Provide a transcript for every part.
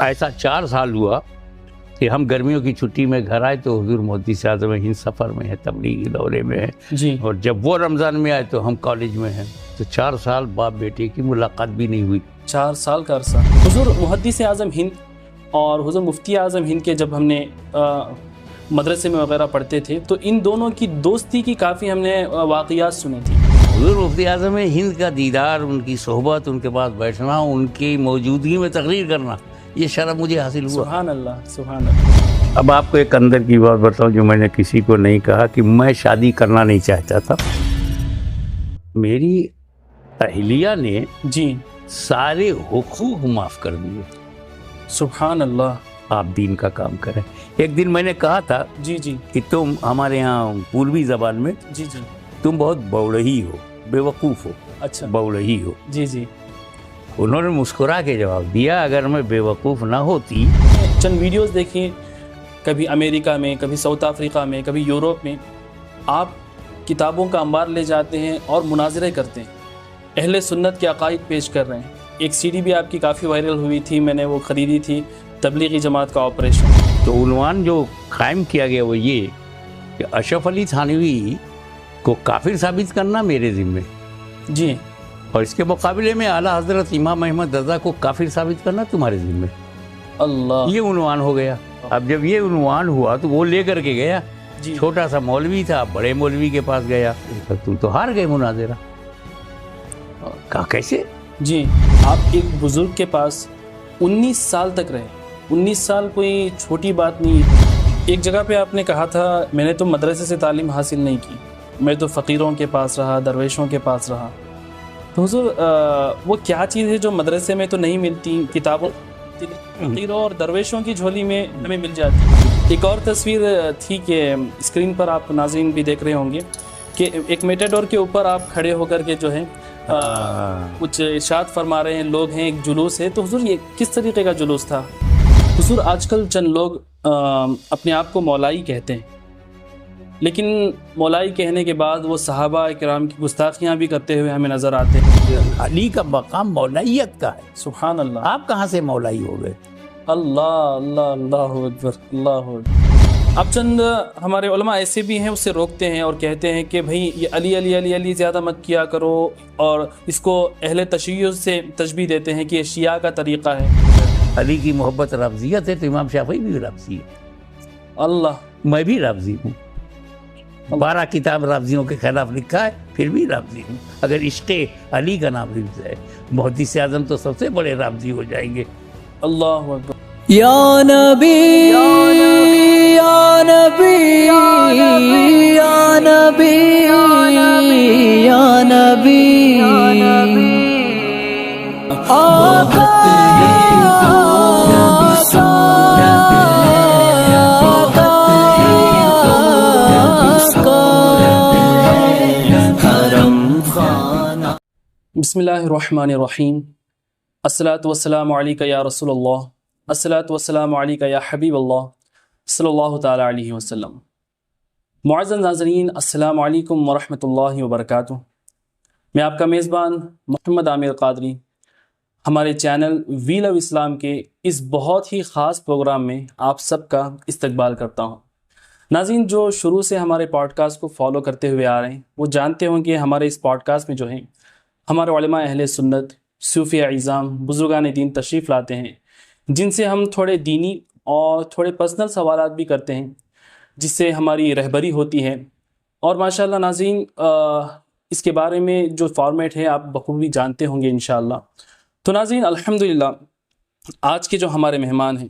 ایسا 4 سال ہوا کہ ہم گرمیوں کی چھٹی میں گھر آئے تو حضور محدث اعظم ہند سفر میں ہے، تبلیغی دورے میں ہے جی. اور جب وہ رمضان میں آئے تو ہم کالج میں ہیں. تو 4 سال باپ بیٹے کی ملاقات بھی نہیں ہوئی. 4 سال کا عرصہ. حضور محدث اعظم ہند اور حضور مفتی اعظم ہند کے جب ہم نے مدرسے میں وغیرہ پڑھتے تھے تو ان دونوں کی دوستی کی کافی ہم نے واقعات سنی تھی. حضور مفتی اعظم ہند کا دیدار، ان کی صحبت، ان کے پاس بیٹھنا، ان کی موجودگی میں تقریر کرنا، یہ شرف مجھے حاصل ہوا. سبحان اللہ سبحان اللہ. اب آپ کو ایک اندر کی بات بتاؤں جو میں نے کسی کو نہیں کہا کہ میں شادی کرنا نہیں چاہتا تھا. میری اہلیہ نے جی. سارے حقوق معاف کر دیے. سبحان اللہ. آپ دین کا کام کریں. ایک دن میں نے کہا تھا جی جی کہ تم ہمارے ہاں پوروی زبان میں جی جی. تم بہت بوڑھی ہو، بے وقوف ہو، اچھا. بوڑھی ہو. جی جی. انہوں نے مسکرا کے جواب دیا اگر میں بے وقوف نہ ہوتی. چند ویڈیوز دیکھیں، کبھی امریکہ میں، کبھی ساؤتھ افریقہ میں، کبھی یورپ میں، آپ کتابوں کا انبار لے جاتے ہیں اور مناظرے کرتے ہیں، اہل سنت کے عقائد پیش کر رہے ہیں. ایک سی ڈی بھی آپ کی کافی وائرل ہوئی تھی، میں نے وہ خریدی تھی، تبلیغی جماعت کا آپریشن. تو عنوان جو قائم کیا گیا وہ یہ کہ اشرف علی تھانوی کو کافر ثابت کرنا میرے ذمے، جی. اور اس کے مقابلے میں اعلیٰ حضرت امام احمد رضا کو کافر ثابت کرنا تمہارے ذمے. اللہ. یہ عنوان ہو گیا. اب جب یہ عنوان ہوا تو وہ لے کر کے گیا. جی. چھوٹا سا مولوی تھا، بڑے مولوی کے پاس گیا. تم تو ہار گئے مناظرہ. کہا کیسے؟ جی. آپ ایک بزرگ کے پاس 19 سال تک رہے. 19 سال کوئی چھوٹی بات نہیں. ایک جگہ پہ آپ نے کہا تھا میں نے تو مدرسے سے تعلیم حاصل نہیں کی، میں تو فقیروں کے پاس رہا، درویشوں کے پاس رہا. تو حضور وہ کیا چیز ہے جو مدرسے میں تو نہیں ملتی، کتابوں فقیروں اور درویشوں کی جھولی میں ہمیں مل جاتی. ایک اور تصویر تھی کہ اسکرین پر آپ ناظرین بھی دیکھ رہے ہوں گے کہ ایک میٹاڈور کے اوپر آپ کھڑے ہو کر کے جو ہے کچھ ارشاد فرما رہے ہیں، لوگ ہیں، ایک جلوس ہے. تو حضور یہ کس طریقے کا جلوس تھا؟ حضور آج کل چند لوگ اپنے آپ کو مولائی کہتے ہیں، لیکن مولائی کہنے کے بعد وہ صحابہ کرام کی گستاخیاں بھی کرتے ہوئے ہمیں نظر آتے ہیں. علی کا مقام مولائیت کا ہے. سبحان اللہ. آپ کہاں سے مولائی ہو گئے؟ اللہ اللہ اللہ اکبر اللہ اکبر. اب چند ہمارے علماء ایسے بھی ہیں، اسے روکتے ہیں اور کہتے ہیں کہ بھئی یہ علی علی علی علی زیادہ مت کیا کرو، اور اس کو اہل تشیع سے تشبیہ دیتے ہیں کہ یہ شیعہ کا طریقہ ہے. علی کی محبت رافضیت ہے تو امام شافعی بھی رافضی ہے. اللہ. میں بھی رافضی ہوں. 12 کتاب رافضیوں کے خلاف لکھا ہے، پھر بھی رافضی ہوں. اگر عشق علی کا نام لکھ جائے محدث اعظم تو سب سے بڑے رافضی ہو جائیں گے. اللہ اکبر. یا نبی یا نبی یا نبی یا نبی آقا بسم اللہ الرحمن الرحیم. الصلاۃ والسلام علیک یا رسول اللہ، الصلاۃ والسلام علیک یا حبیب اللہ صلی اللہ تعالی علیہ وسلم. معزز ناظرین، السلام علیکم ورحمۃ اللہ وبرکاتہ. میں آپ کا میزبان محمد عامر قادری ہمارے چینل ویل آف اسلام کے اس بہت ہی خاص پروگرام میں آپ سب کا استقبال کرتا ہوں. ناظرین، جو شروع سے ہمارے پوڈ کاسٹ کو فالو کرتے ہوئے آ رہے ہیں وہ جانتے ہوں کہ ہمارے اس پوڈ کاسٹ میں جو ہے ہمارے علماء اہل سنت، صوفیہ اعظام، بزرگان دین تشریف لاتے ہیں، جن سے ہم تھوڑے دینی اور تھوڑے پرسنل سوالات بھی کرتے ہیں، جس سے ہماری رہبری ہوتی ہے. اور ماشاءاللہ ناظرین، اس کے بارے میں جو فارمیٹ ہے آپ بخوبی جانتے ہوں گے انشاءاللہ. تو ناظرین، الحمدللہ آج کے جو ہمارے مہمان ہیں،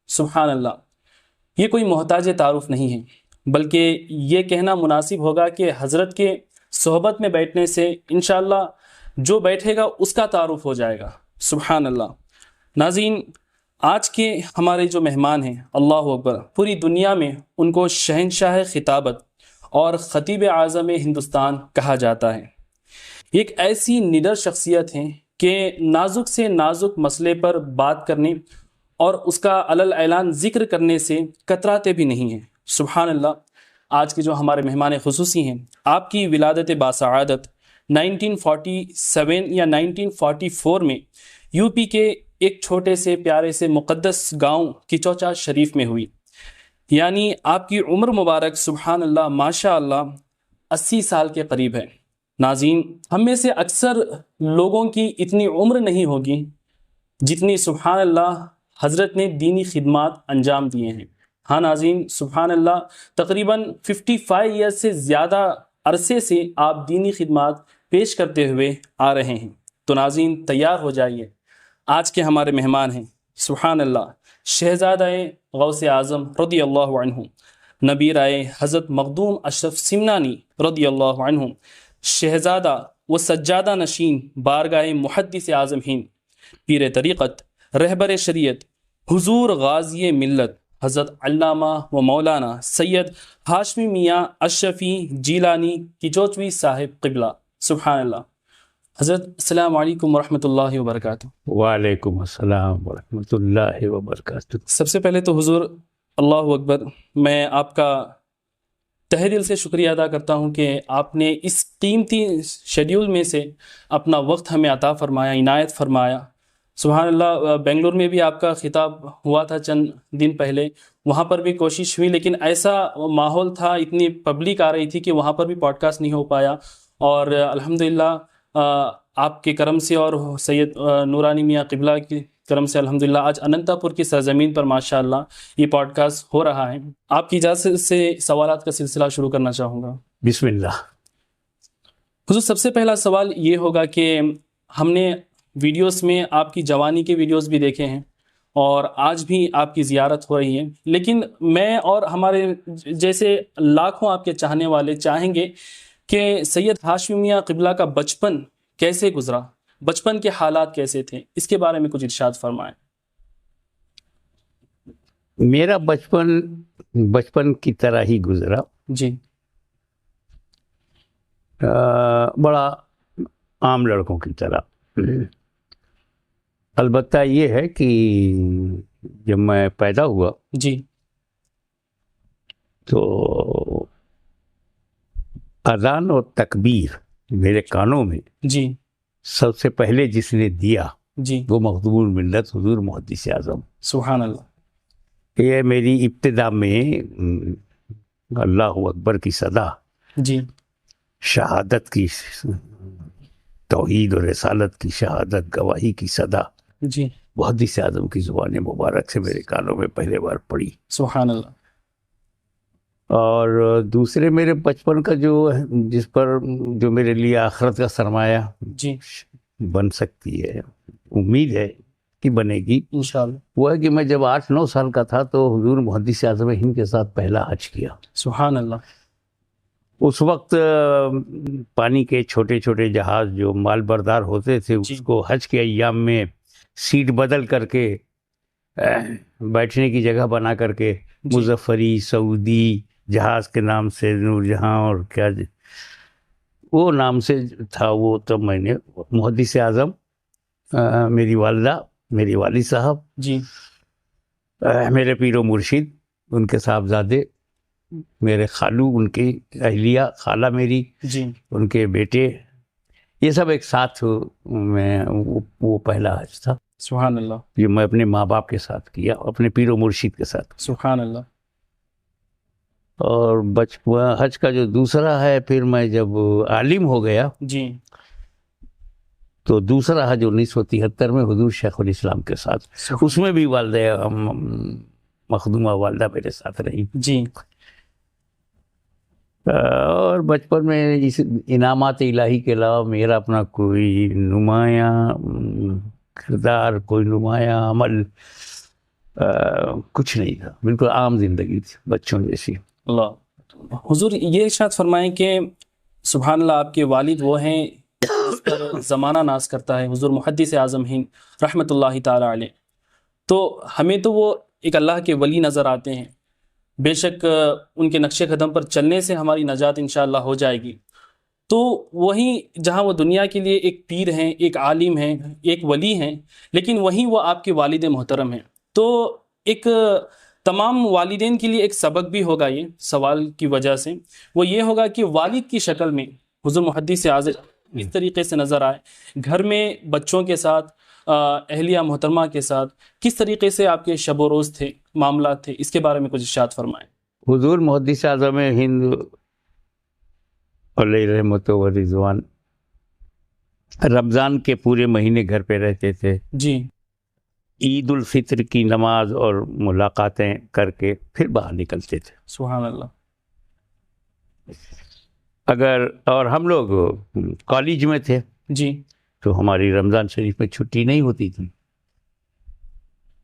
سبحان اللہ، یہ کوئی محتاج تعارف نہیں ہے، بلکہ یہ کہنا مناسب ہوگا کہ حضرت کے صحبت میں بیٹھنے سے انشاءاللہ جو بیٹھے گا اس کا تعارف ہو جائے گا. سبحان اللہ. ناظرین، آج کے ہمارے جو مہمان ہیں، اللہ اکبر، پوری دنیا میں ان کو شہنشاہ خطابت اور خطیب اعظم ہندوستان کہا جاتا ہے. ایک ایسی نڈر شخصیت ہیں کہ نازک سے نازک مسئلے پر بات کرنے اور اس کا علل اعلان ذکر کرنے سے کتراتے بھی نہیں ہیں. سبحان اللہ. آج کے جو ہمارے مہمان خصوصی ہیں، آپ کی ولادت باسعادت 1947 یا 1944 میں یو پی کے ایک چھوٹے سے پیارے سے مقدس گاؤں کچوچا شریف میں ہوئی. یعنی آپ کی عمر مبارک سبحان اللہ ماشاء اللہ 80 سال کے قریب ہے. ناظرین، ہم میں سے اکثر لوگوں کی اتنی عمر نہیں ہوگی جتنی سبحان اللہ حضرت نے دینی خدمات انجام دیے ہیں. ہاں ناظرین، سبحان اللہ تقریباً 55 ایئرز سے زیادہ عرصے سے آپ دینی خدمات پیش کرتے ہوئے آ رہے ہیں. تو ناظرین تیار ہو جائیے، آج کے ہمارے مہمان ہیں سبحان اللہ شہزادہ غوث اعظم رضی اللہ عنہ، نبی رائے حضرت مخدوم اشرف سمنانی رضی اللہ عنہ، شہزادہ و سجادہ نشین بارگاہ محدث اعظم ہند، پیر طریقت، رہبر شریعت، حضور غازی ملت حضرت علامہ و مولانا سید ہاشمی میاں اشرفی جیلانی کچوچوی صاحب قبلہ. سبحان اللہ. حضرت السلام علیکم ورحمۃ اللہ وبرکاتہ. وعلیکم السلام ورحمۃ اللہ وبرکاتہ. سب سے پہلے تو حضور اللہ اکبر، میں آپ کا تہہ دل سے شکریہ ادا کرتا ہوں کہ آپ نے اس قیمتی شیڈیول میں سے اپنا وقت ہمیں عطا فرمایا، عنایت فرمایا. سبحان اللہ، بنگلور میں بھی آپ کا خطاب ہوا تھا چند دن پہلے، وہاں پر بھی کوشش ہوئی لیکن ایسا ماحول تھا، اتنی پبلک آ رہی تھی کہ وہاں پر بھی پوڈ کاسٹ نہیں ہو پایا. اور الحمدللہ آپ کے کرم سے اور سید نورانی میاں قبلہ کی کرم سے الحمدللہ آج اننتا پور کی سرزمین پر ماشاءاللہ یہ پوڈ کاسٹ ہو رہا ہے. آپ کی اجازت سے سوالات کا سلسلہ شروع کرنا چاہوں گا. بسم اللہ. حضور سب سے پہلا سوال یہ ہوگا کہ ہم نے ویڈیوز میں آپ کی جوانی کے ویڈیوز بھی دیکھے ہیں اور آج بھی آپ کی زیارت ہو رہی ہے، لیکن میں اور ہمارے جیسے لاکھوں آپ کے چاہنے والے چاہیں گے کہ سید ہاشمی میاں قبلہ کا بچپن کیسے گزرا، بچپن کے حالات کیسے تھے، اس کے بارے میں کچھ ارشاد فرمائیں. میرا بچپن کی طرح ہی گزرا. جی. بڑا عام لڑکوں کی طرح. البتہ یہ ہے کہ جب میں پیدا ہوا جی تو اذان اور تکبیر میرے کانوں میں جی سب سے پہلے جس نے دیا جی وہ مخدوم الملت حضور محدث اعظم. سبحان اللہ. یہ میری ابتدا میں اللہ اکبر کی صدا، جی شہادت کی، توحید اور رسالت کی شہادت گواہی کی صدا جی محدث اعظم کی زبان مبارک سے میرے کانوں میں پہلے بار پڑی. سبحان اللہ. اور دوسرے میرے بچپن کا جس پر جو میرے لیے آخرت کا سرمایہ جی بن سکتی ہے، امید ہے کہ بنے گی انشاءاللہ، وہ ہے کہ میں جب 8-9 سال کا تھا تو حضور محدث اعظم ہند کے ساتھ پہلا حج کیا. سبحان اللہ. اس وقت پانی کے چھوٹے چھوٹے جہاز جو مال بردار ہوتے تھے اس کو حج کے ایام میں سیٹ بدل کر کے بیٹھنے کی جگہ بنا کر کے مظفری سعودی جہاز کے نام سے نور جہاں اور کیا وہ نام سے تھا وہ، تب میں نے محدث اعظم، میری والدہ، میری والد صاحب، جی میرے پیر و مرشد، ان کے صاحبزادے، میرے خالو، ان کی اہلیہ خالہ میری، جی ان کے بیٹے، یہ سب ایک ساتھ میں وہ پہلا حج تھا سبحان اللہ. جو میں اپنے ماں باپ کے ساتھ کیا، اپنے پیر و مرشد کے ساتھ. سبحان اللہ. اور حج کا جو دوسرا ہے، پھر میں جب عالم ہو گیا جی تو دوسرا حج 1973 میں حضور شیخ الاسلام کے ساتھ، اس میں بھی والدہ مخدومہ والدہ میرے ساتھ رہی. جی. اور بچپن میں اس انعامات الہی کے علاوہ میرا اپنا کوئی نمایاں کردار، کوئی نمایاں عمل کچھ نہیں تھا، بالکل عام زندگی تھی بچوں جیسی. اللہ. حضور یہ ارشاد فرمائیں کہ سبحان اللہ آپ کے والد وہ ہیں جس پر زمانہ ناز کرتا ہے، حضور محدث اعظم ہند رحمۃ اللہ تعالی علیہ. تو ہمیں تو وہ ایک اللہ کے ولی نظر آتے ہیں، بے شک ان کے نقش قدم پر چلنے سے ہماری نجات انشاءاللہ ہو جائے گی. تو وہیں جہاں وہ دنیا کے لیے ایک پیر ہیں، ایک عالم ہیں، ایک ولی ہیں، لیکن وہیں وہ آپ کے والد محترم ہیں. تو ایک تمام والدین کے لیے ایک سبق بھی ہوگا یہ سوال کی وجہ سے، وہ یہ ہوگا کہ والد کی شکل میں حضور محدث اعظم اس طریقے سے نظر آئے، گھر میں بچوں کے ساتھ اہلیہ محترمہ کے ساتھ کس طریقے سے آپ کے شب و روز تھے، معاملات تھے، اس کے بارے میں کچھ ارشاد فرمائیں۔ حضور محدث اعظم ہند علیہ رحمت و رضوان رمضان کے پورے مہینے گھر پہ رہتے تھے، جی عید الفطر کی نماز اور ملاقاتیں کر کے پھر باہر نکلتے تھے۔ سبحان اللہ۔ اور ہم لوگ کالج میں تھے جی تو ہماری رمضان شریف میں چھٹی نہیں ہوتی تھی،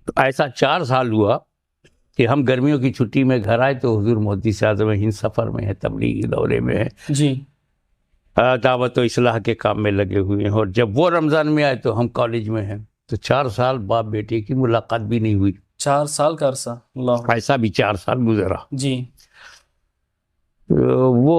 تو ایسا 4 سال ہوا کہ ہم گرمیوں کی چھٹی میں گھر آئے تو حضور محدث اعظم ہند سفر میں ہے، تبلیغی دورے میں ہے، جی دعوت و اصلاح کے کام میں لگے ہوئے ہیں، اور جب وہ رمضان میں آئے تو ہم کالج میں ہیں، تو 4 سال باپ بیٹے کی ملاقات بھی نہیں ہوئی۔ 4 سال کا عرصہ، اللہ۔ ایسا بھی 4 سال گزرا۔ جی وہ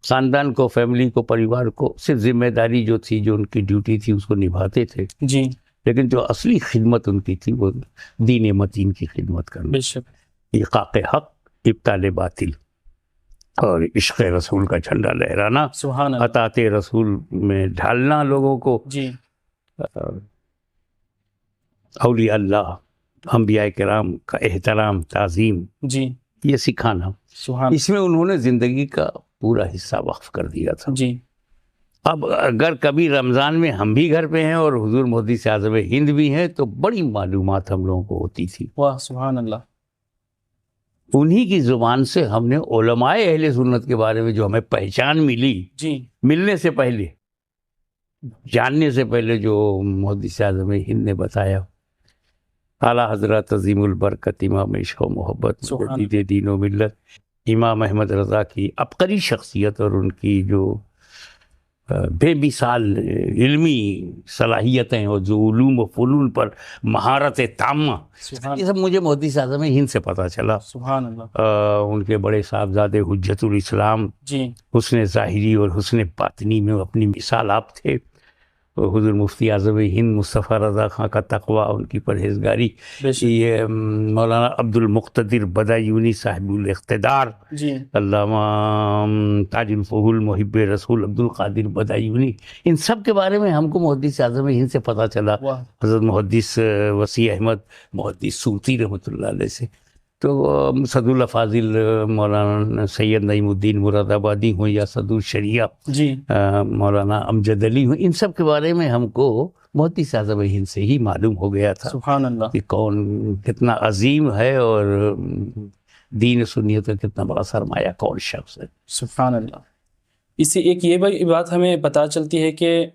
خاندان کو، فیملی کو، پریوار کو صرف ذمہ داری جو تھی، جو ان کی ڈیوٹی تھی، اس کو نبھاتے تھے، جی لیکن جو اصلی خدمت ان کی تھی وہ دین متین کی خدمت کرنا، بے شک، احقاق حق، ابطال باطل اور عشق رسول کا جھنڈا لہرانا، سبحان اللہ۔ اطاعت رسول میں ڈھالنا لوگوں کو، جی اولیاء اللہ، انبیاء کرام کا احترام، تعظیم، جی یہ سکھانا، سبحان۔ اس میں انہوں نے زندگی کا پورا حصہ وقف کر دیا تھا۔ جی اب اگر کبھی رمضان میں ہم بھی گھر پہ ہیں اور حضور محدث اعظم ہند بھی ہیں تو بڑی معلومات ہم لوگوں کو ہوتی تھی۔ واہ سبحان اللہ۔ انہی کی زبان سے ہم نے علماء اہل سنت کے بارے میں جو ہمیں پہچان ملی، جی ملنے سے پہلے، جاننے سے پہلے، جو محدث اعظم ہند نے بتایا، اعلیٰ حضرت عظیم البرکت امام عشق و محبت مجدد دین و ملت امام احمد رضا کی عبقری شخصیت اور ان کی جو بے مثال علمی صلاحیتیں اور جو علوم و فنون پر مہارت تامہ، یہ سب مجھے محدث اعظم ہند سے پتہ چلا۔ سبحان اللہ۔ ان کے بڑے صاحبزادے حجت الاسلام، جی حسن ظاہری اور حسن باطنی میں اپنی مثال آپ تھے۔ حضور مفتی اعظم ہند مصطفیٰ رضا خان کا تقویٰ، ان کی پرہیزگاری، یہ مولانا عبد المقتدر بدایونی صاحب الاقتدار، جی علامہ تاج الفضول محب رسول عبد القادر بدایونی، ان سب کے بارے میں ہم کو محدث اعظم ہند سے پتہ چلا۔ واہ حضرت محدث وسیع احمد محدث صوتی رحمۃ اللہ علیہ سے، تو صد اللہ فاضل مولانا سید نعیم الدین مراد آبادی ہوں یا صد الشریعہ جی مولانا امجد علی ہوں، ان سب کے بارے میں ہم کو محدث اعظم ہند سے ہی معلوم ہو گیا تھا سبحان اللہ۔ کہ کون کتنا عظیم ہے اور دین سنیت کا کتنا بڑا سرمایہ کون شخص ہے۔ سبحان اللہ۔ اسی ایک یہ بات ہمیں پتہ چلتی ہے کہ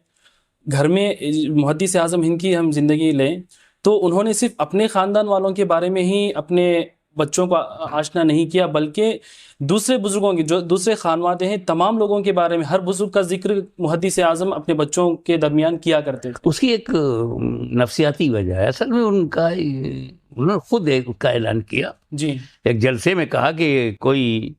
گھر میں محدث اعظم ہند کی ہم زندگی لیں تو انہوں نے صرف اپنے خاندان والوں کے بارے میں ہی اپنے بچوں کو آشنا نہیں کیا، بلکہ دوسرے بزرگوں کی، جو دوسرے خانواد ہیں، تمام لوگوں کے بارے میں ہر بزرگ کا ذکر محدث اعظم اپنے بچوں کے درمیان کیا کرتے تھے۔ اس کی ایک نفسیاتی وجہ ہے، اصل میں انہوں نے خود اس کا اعلان کیا، جی ایک جلسے میں کہا کہ کوئی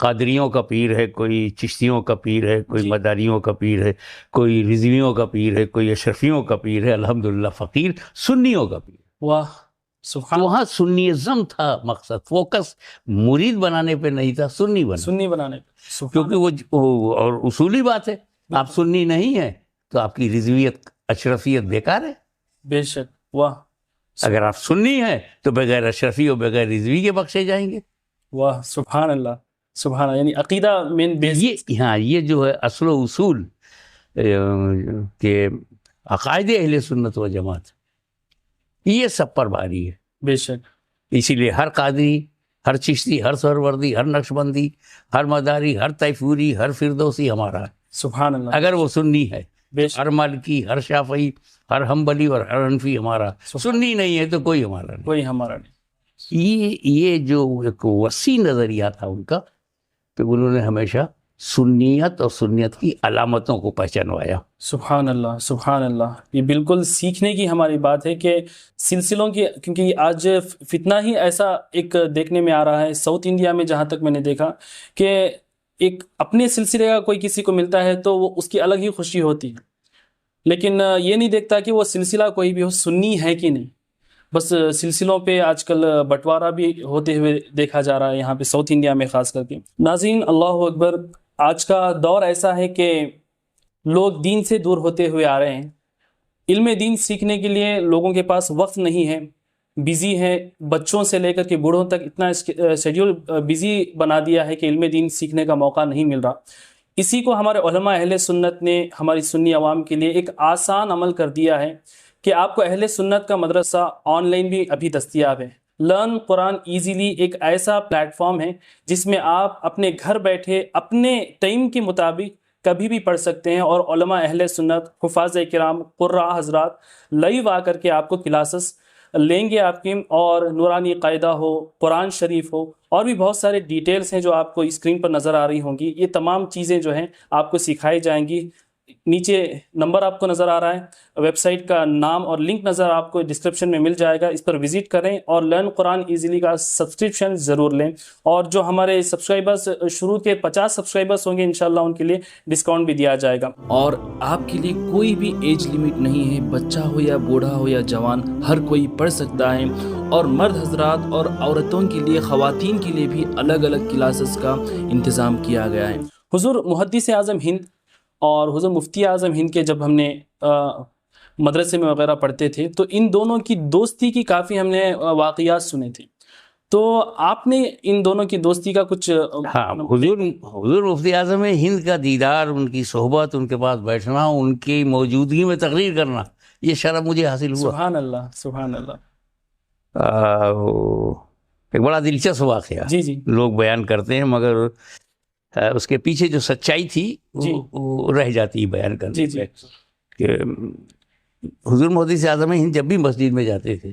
قادریوں کا پیر ہے، کوئی چشتیوں کا پیر ہے، کوئی مداریوں کا پیر ہے، کوئی رضویوں کا پیر ہے، کوئی اشرفیوں کا پیر ہے، الحمدللہ فقیر سنیوں کا پیر۔ واہ سبحان۔ وہاں سنیزم تھا مقصد، فوکس مرید بنانے پہ نہیں تھا، سنی بنانے پہ، کیونکہ وہ اور اصولی بات ہے، آپ سنی نہیں ہیں تو آپ کی رضویت، اشرفیت بیکار ہے۔ بے شک، واہ۔ اگر آپ سنی ہیں تو بغیر اشرفی اور بغیر رضوی کے بخشے جائیں گے۔ واہ سبحان اللہ، سبحان اللہ۔ یعنی عقیدہ مین بیس، یہ جو ہے اصل و اصول کہ عقائد اہل سنت و جماعت، یہ سب پر بھاری ہے۔ بے شک۔ اسی لیے ہر قادری، ہر چشتی، ہر سہروردی، ہر نقشبندی، ہر مداری، ہر طیفوری، ہر فردوسی ہمارا ہے، سبحان اللہ، اگر وہ سنی ہے۔ بے شک، ہر مالکی، ہر شافعی، ہر حنبلی اور ہر حنفی ہمارا، سنی نہیں ہے تو کوئی ہمارا نہیں۔ کوئی ہمارا نہیں۔ یہ جو ایک وسیع نظریہ تھا ان کا، تو انہوں نے ہمیشہ سنیت اور سنیت کی علامتوں کو پہچانوایا۔ سبحان اللہ، سبحان اللہ۔ یہ بالکل سیکھنے کی ہماری بات ہے کہ سلسلوں کی، کیونکہ آج فتنہ ہی ایسا ایک دیکھنے میں آ رہا ہے ساؤتھ انڈیا میں، جہاں تک میں نے دیکھا کہ ایک اپنے سلسلے کا کوئی کسی کو ملتا ہے تو وہ اس کی الگ ہی خوشی ہوتی ہے، لیکن یہ نہیں دیکھتا کہ وہ سلسلہ کوئی بھی ہو، سنی ہے کہ نہیں۔ بس سلسلوں پہ آج کل بٹوارا بھی ہوتے ہوئے دیکھا جا رہا ہے یہاں پہ ساؤتھ انڈیا میں خاص کر کے۔ ناظرین، اللہ اکبر، آج کا دور ایسا ہے کہ لوگ دین سے دور ہوتے ہوئے آ رہے ہیں، علم دین سیکھنے کے لیے لوگوں کے پاس وقت نہیں ہے، بزی ہیں، بچوں سے لے کر کے بوڑھوں تک اتنا شیڈیول بزی بنا دیا ہے کہ علم دین سیکھنے کا موقع نہیں مل رہا۔ اسی کو ہمارے علماء اہل سنت نے ہماری سنی عوام کے لیے ایک آسان عمل کر دیا ہے کہ آپ کو اہل سنت کا مدرسہ آن لائن بھی ابھی دستیاب ہے۔ لرن قرآن ایزیلی ایک ایسا پلیٹ فارم ہے جس میں آپ اپنے گھر بیٹھے اپنے ٹائم کے مطابق کبھی بھی پڑھ سکتے ہیں، اور علماء اہل سنت، حفاظ کرام، قراء حضرات لائیو آ کر کے آپ کو کلاسز لیں گے آپ کی، اور نورانی قاعدہ ہو، قرآن شریف ہو، اور بھی بہت سارے ڈیٹیلز ہیں جو آپ کو اسکرین پر نظر آ رہی ہوں گی۔ یہ تمام چیزیں جو ہیں آپ کو سکھائی جائیں گی۔ نیچے نمبر آپ کو نظر آ رہا ہے، ویب سائٹ کا نام اور لنک نظر آپ کو ڈسکرپشن میں مل جائے گا، اس پر وزٹ کریں اور لرن قرآن ایزیلی کا سبسکرپشن ضرور لیں۔ اور جو ہمارے سبسکرائبرز شروع کے 50 سبسکرائبرز ہوں گے انشاءاللہ ان کے لیے ڈسکاؤنٹ بھی دیا جائے گا۔ اور آپ کے لیے کوئی بھی ایج لمٹ نہیں ہے، بچہ ہو یا بوڑھا ہو یا جوان، ہر کوئی پڑھ سکتا ہے۔ اور مرد حضرات اور عورتوں کے لیے، خواتین کے لیے بھی الگ الگ کلاسز کا انتظام کیا گیا ہے۔ حضور محدث اعظم ہند اور حضور مفتی اعظم ہند کے جب ہم نے مدرسے میں وغیرہ پڑھتے تھے تو ان دونوں کی دوستی کی کافی ہم نے واقعات سنے تھے، تو آپ نے ان دونوں کی دوستی کا کچھ ہاں، حضور مفتی اعظم ہند کا دیدار، ان کی صحبت، ان کے پاس بیٹھنا، ان کی موجودگی میں تقریر کرنا، یہ شرف مجھے حاصل ہوا۔ سبحان اللہ، سبحان اللہ۔ ایک بڑا دلچسپ واقعہ جی جی لوگ بیان کرتے ہیں، مگر اس کے پیچھے جو سچائی تھی وہ رہ جاتی ہے بیان کرنے جی جی پہ، کہ حضور محدث اعظم ہند جب بھی مسجد میں جاتے تھے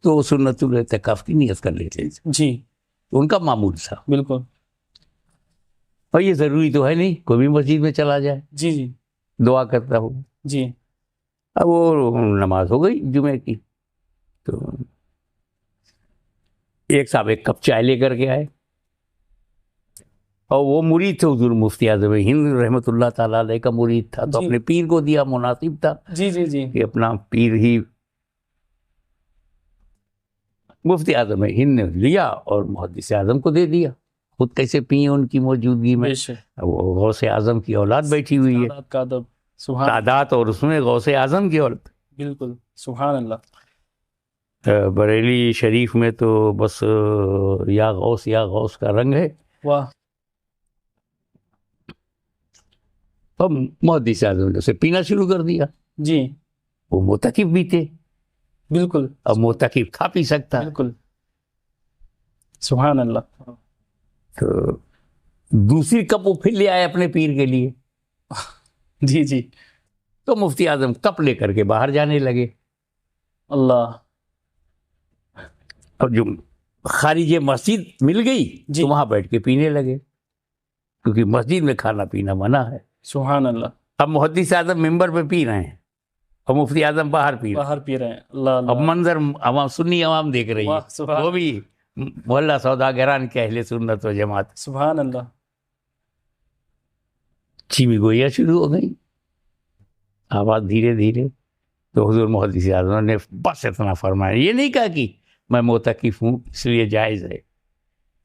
تو وہ سنت الاعتکاف کی نیت کر لیتے تھے، جی ان کا معمول تھا۔ بالکل، اور یہ ضروری تو ہے نہیں کوئی بھی مسجد میں چلا جائے جی جی دعا کرتا ہو۔ جی اب وہ نماز ہو گئی جمعے کی، تو ایک صاحب ایک کپ چائے لے کر کے آئے، اور وہ مرید تھے حضور مفتی اعظم ہند رحمۃ اللہ تعالیٰ علیہ کا مرید تھا، تو جی اپنے پیر کو دیا، مناسب تھا جی جی جی کہ اپنا پیر ہی مفتی اعظم ہند نے لیا اور محدث اعظم کو دے دیا، خود کیسے پیئیں ان کی موجودگی میں۔ بے شک، وہ غوث اعظم کی اولاد بیٹھی ہوئی ہے، سعادت کا ادب، سبحان، سادات، اور اس میں غوث اعظم کی اولاد۔ بالکل، سبحان اللہ۔ بریلی شریف میں تو بس یا غوث کا رنگ ہے۔ واہ، اب محدث اعظم نے اسے پینا شروع کر دیا، جی وہ معتکف بھی تھے، بالکل، اب معتکف کھا پی سکتا، بالکل، سبحان اللہ۔ تو دوسری کپ وہ پھر لے آئے اپنے پیر کے لیے، جی جی، تو مفتی اعظم کپ لے کر کے باہر جانے لگے، اللہ، اور جو خارج مسجد مل گئی جی تو وہاں بیٹھ کے پینے لگے، کیونکہ مسجد میں کھانا پینا منع ہے۔ سبحان اللہ، اب محدث اعظم ممبر پہ پی رہے ہیں اور مفتی اعظم باہر پی رہے ہیں، باہر پی رہے ہیں، اللہ اب اللہ، منظر عوام، سنی عوام دیکھ رہی واہ، ہے، سبحان، وہ بھی محلہ سوداگران کے اہل سنت و جماعت، سبحان اللہ، چیمی گوئیاں شروع ہو گئی، آواز دھیرے دھیرے، تو حضور محدث اعظم نے بس اتنا فرمایا، یہ نہیں کہا کہ میں معتکف ہوں اس لیے جائز ہے،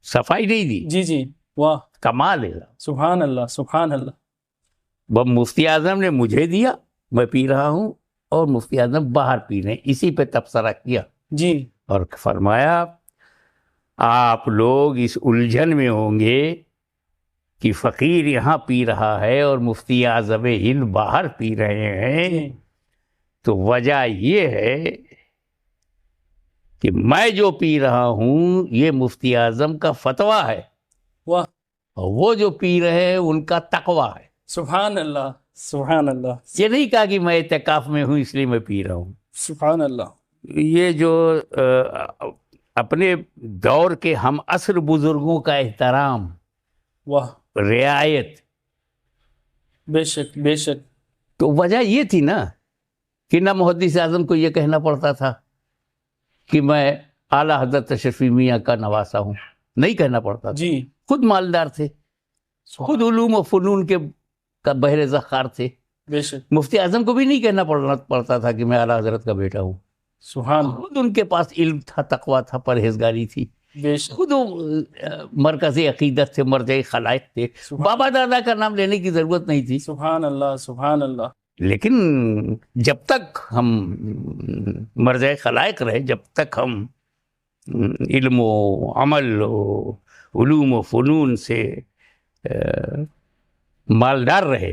صفائی نہیں دی، جی جی، واہ، کمال ہے۔ سبحان اللہ، سبحان اللہ، اب مفتی اعظم نے مجھے دیا، میں پی رہا ہوں، اور مفتی اعظم باہر پی رہے ہیں، اسی پہ تبصرہ کیا جی اور فرمایا آپ لوگ اس الجھن میں ہوں گے کہ فقیر یہاں پی رہا ہے اور مفتی اعظم ہند باہر پی رہے ہیں، جی، تو وجہ یہ ہے کہ میں جو پی رہا ہوں یہ مفتی اعظم کا فتویٰ ہے، واہ، اور وہ جو پی رہے ہیں ان کا تقویٰ ہے۔ سبحان اللہ، سبحان اللہ، یہ نہیں کہا کہ میں اعتکاف میں ہوں اس لیے میں پی رہا ہوں۔ سبحان اللہ، یہ جو اپنے دور کے ہم عصر بزرگوں کا احترام، واہ، رعایت، بے شک، بے شک، تو وجہ یہ تھی نا کہ نہ محدث اعظم کو یہ کہنا پڑتا تھا کہ میں اعلیٰ حضرت تشریفی میاں کا نواسا ہوں، نہیں کہنا پڑتا تھا، جی، خود مالدار تھے، خود علوم و فنون کے کا بحر ذخار تھے، بے شک، مفتی اعظم کو بھی نہیں کہنا پڑتا تھا کہ میں اعلیٰ حضرت کا بیٹا ہوں، سبحان، خود ان کے پاس علم تھا، تقویٰ تھا، پرہیزگاری تھی، بے شک، خود مرکزی عقیدت تھے، مرجع خلائق تھے، بابا دادا کا نام لینے کی ضرورت نہیں تھی۔ سبحان اللہ، سبحان اللہ، لیکن جب تک ہم مرجع خلائق رہے، جب تک ہم علم و عمل و علوم و فنون سے مالدار رہے،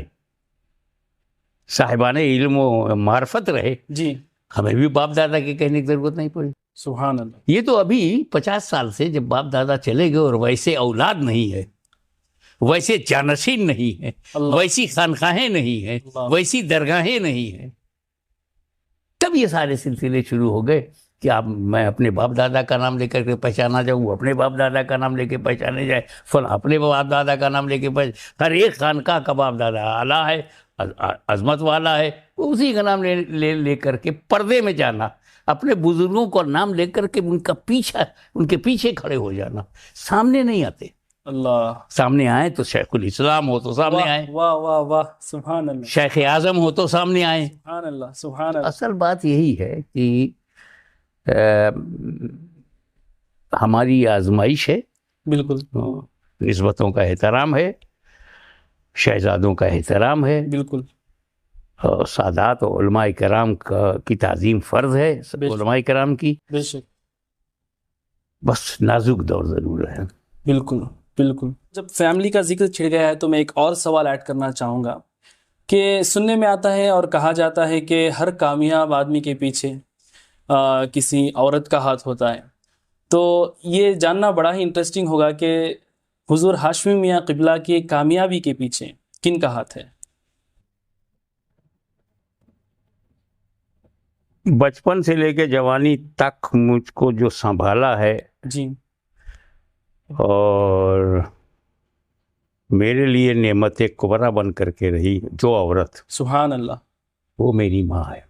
صاحبان علم و معرفت رہے، جی ہمیں بھی باپ دادا کے کہنے کی ضرورت نہیں پڑی. سبحان اللہ. یہ تو ابھی 50 سال سے جب باپ دادا چلے گئے اور ویسے اولاد نہیں ہے، ویسے جانشین نہیں ہے، اللہ. ویسی خانقاہیں نہیں ہیں، اللہ. ویسی درگاہیں نہیں ہیں، تب یہ سارے سلسلے شروع ہو گئے کہ اب میں اپنے باپ دادا کا نام لے کر کے پہچانا جاؤں، اپنے باپ دادا کا نام لے کے پہچانے جائے، فلاں اپنے باپ دادا کا نام لے کے ہر ایک خانقاہ کا باپ دادا اعلیٰ ہے، عظمت والا ہے، اسی کا نام لے کر کے پردے میں جانا، اپنے بزرگوں کا نام لے کر کے ان کے پیچھے کھڑے ہو جانا، سامنے نہیں آتے. اللہ. سامنے آئے تو شیخ الاسلام ہو تو سامنے آئے، واہ واہ واہ. سبحان اللہ. شیخ اعظم ہو تو سامنے آئے. سبحان اللہ. سبحان اللہ. اصل بات یہی ہے کہ ہماری آزمائش ہے، بالکل نسبتوں کا احترام ہے، شہزادوں کا احترام ہے، بالکل. اور سادات و علماء کرام کی تعظیم فرض ہے، علماء کرام کی. بے شک. بس نازک دور ضرور ہے. بالکل بالکل. جب فیملی کا ذکر چھڑ گیا ہے تو میں ایک اور سوال ایڈ کرنا چاہوں گا کہ سننے میں آتا ہے اور کہا جاتا ہے کہ ہر کامیاب آدمی کے پیچھے کسی عورت کا ہاتھ ہوتا ہے. تو یہ جاننا بڑا ہی انٹرسٹنگ ہوگا کہ حضور ہاشمی میاں قبلہ کی کامیابی کے پیچھے کن کا ہاتھ ہے؟ بچپن سے لے کے جوانی تک مجھ کو جو سنبھالا ہے جی. اور میرے لیے نعمت کبریٰ بن کر کے رہی جو عورت، سبحان اللہ. وہ میری ماں ہے.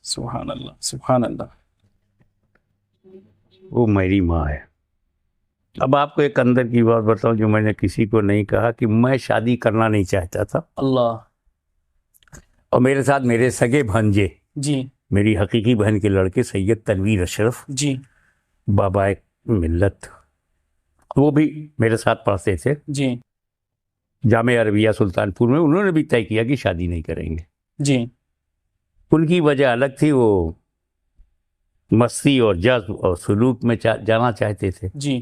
سبحان اللہ. سبحان اللہ. وہ میری ماں ہے. اب آپ کو ایک اندر کی بات بتاؤں جو میں نے کسی کو نہیں کہا، کہ میں شادی کرنا نہیں چاہتا تھا، اللہ. اور میرے ساتھ میرے سگے بھانجے، جی میری حقیقی بہن کے لڑکے سید تنویر اشرف، جی بابا ملت، وہ بھی میرے ساتھ پڑھتے تھے جی جامعہ عربیہ سلطان پور میں. انہوں نے بھی طے کیا کہ شادی نہیں کریں گے. جی. ان کی وجہ الگ تھی، وہ مستی اور جذب اور سلوک میں جانا چاہتے تھے، جی.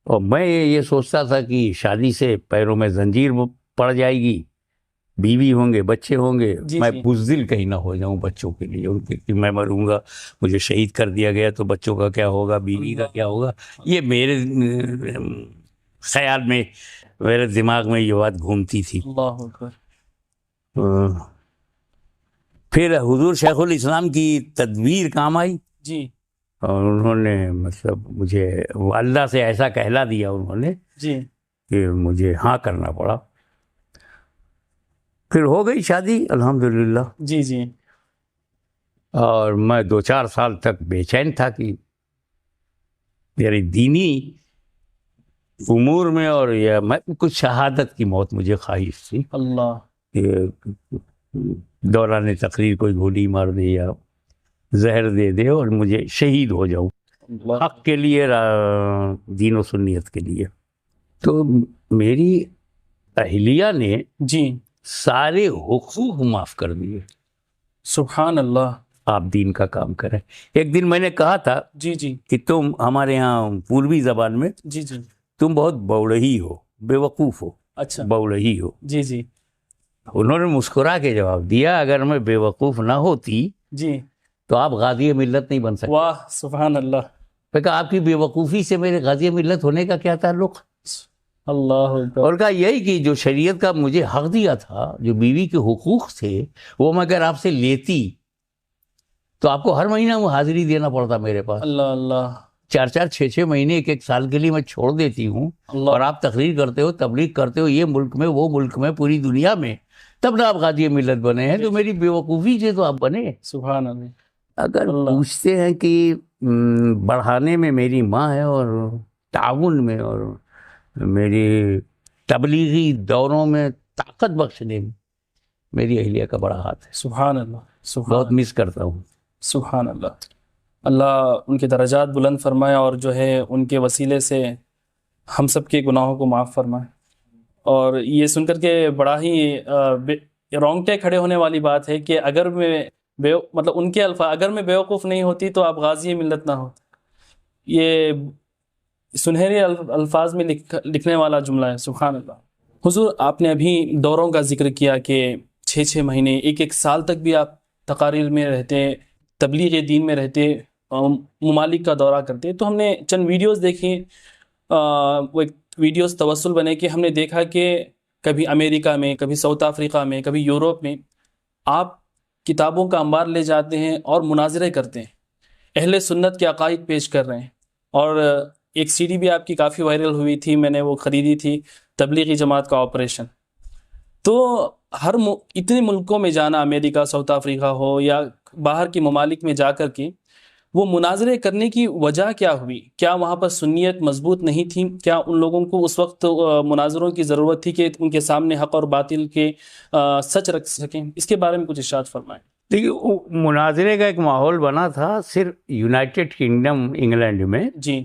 اور میں یہ سوچتا تھا کہ شادی سے پیروں میں زنجیر پڑ جائے گی، بیوی ہوں گے، بچے ہوں گے، جی میں جی. بزدل کہیں نہ ہو جاؤں بچوں کے لیے، ان کے کہ میں مروں گا، مجھے شہید کر دیا گیا تو بچوں کا کیا ہوگا، بیوی کا کیا ہوگا. یہ میرے خیال میں، میرے دماغ میں یہ بات گھومتی تھی. اللہ اکبر. پھر حضور شیخ الاسلام کی تدبیر کام آئی، جی اور انہوں نے مطلب مجھے اللہ سے ایسا کہلا دیا انہوں نے جی. کہ مجھے ہاں کرنا پڑا. پھر ہو گئی شادی الحمدللہ. جی جی. اور میں 2-4 سال تک بے چین تھا کہ میری دینی امور میں، اور یا میں کچھ شہادت کی موت مجھے خواہش تھی اللہ. کہ دوران تقریر کوئی گولی مار دے یا زہر دے دے اور مجھے شہید ہو جاؤں اللہ. حق کے لیے، دین و سنیت کے لیے. تو میری اہلیہ نے جی. سارے حقوق معاف کر دیے. سبحان اللہ. آپ دین کا کام کریں. ایک دن میں نے کہا تھا جی جی کہ تم ہمارے ہاں پوروی زبان میں جی جی. تم بہت بوڑھی ہو، بے وقوف ہو، اچھا. بوڑھی ہو. جی جی انہوں نے مسکرا کے جواب دیا، اگر میں بے وقوف نہ ہوتی جی. تو آپ غازی ملت نہیں بن سکتے. واہ. سبحان اللہ. میں کہا آپ کی بے وقوفی سے میرے غازی ملت ہونے کا کیا تعلق؟ اللہ اکبر. اور کہا یہی کہ جو شریعت کا مجھے حق دیا تھا، جو بیوی کے حقوق تھے، وہ میں اگر آپ سے لیتی تو آپ کو ہر مہینہ وہ حاضری دینا پڑتا میرے پاس. اللہ اللہ. 4-4 6-6 مہینے ایک سال کے لیے میں چھوڑ دیتی ہوں، اللہ. اور آپ تقریر کرتے ہو، تبلیغ کرتے ہو، یہ ملک میں وہ ملک میں پوری دنیا میں، تب نہ آپ غازی ملت بنے ہیں. تو میری بے وقوفی سے تو آپ بنے. سبحان اللہ. اگر اللہ. پوچھتے ہیں کہ بڑھانے میں میری ماں ہے، اور تعاون میں اور میری تبلیغی دوروں میں طاقت بخشنے میں میری اہلیہ کا بڑا ہاتھ ہے. سبحان اللہ. سبحان بہت مس کرتا ہوں. سبحان اللہ. اللہ ان کے درجات بلند فرمائے، اور جو ہے ان کے وسیلے سے ہم سب کے گناہوں کو معاف فرمائے. اور یہ سن کر کے بڑا ہی رونگٹے کھڑے ہونے والی بات ہے کہ اگر میں مطلب ان کے اگر میں بیوقوف نہیں ہوتی تو آپ غازی ملت نہ ہو. یہ سنہرے الفاظ میں لکھنے والا جملہ ہے. سبحان اللہ. حضور آپ نے ابھی دوروں کا ذکر کیا کہ 6 مہینے 1 سال تک بھی آپ تقاریر میں رہتے, تبلیغ دین میں رہتے, ممالک کا دورہ کرتے. تو ہم نے چند ویڈیوز دیکھی, وہ ایک ویڈیوز توسل بنے کہ ہم نے دیکھا کہ کبھی امریکہ میں, کبھی ساؤتھ افریقہ میں, کبھی یورپ میں آپ کتابوں کا انبار لے جاتے ہیں اور مناظرے کرتے ہیں, اہل سنت کے عقائد پیش کر رہے ہیں. اور ایک CD بھی آپ کی کافی وائرل ہوئی تھی, میں نے وہ خریدی تھی, تبلیغی جماعت کا آپریشن. تو اتنے ملکوں میں جانا, امریکہ, ساؤتھ افریقہ ہو یا باہر کے ممالک میں جا کر کے وہ مناظرے کرنے کی وجہ کیا ہوئی؟ کیا وہاں پر سنیت مضبوط نہیں تھی؟ کیا ان لوگوں کو اس وقت مناظروں کی ضرورت تھی کہ ان کے سامنے حق اور باطل کے سچ رکھ سکیں؟ اس کے بارے میں کچھ ارشاد فرمائیں. دیکھیے, مناظرے کا ایک ماحول بنا تھا صرف یونائٹڈ کنگڈم انگلینڈ میں. جی.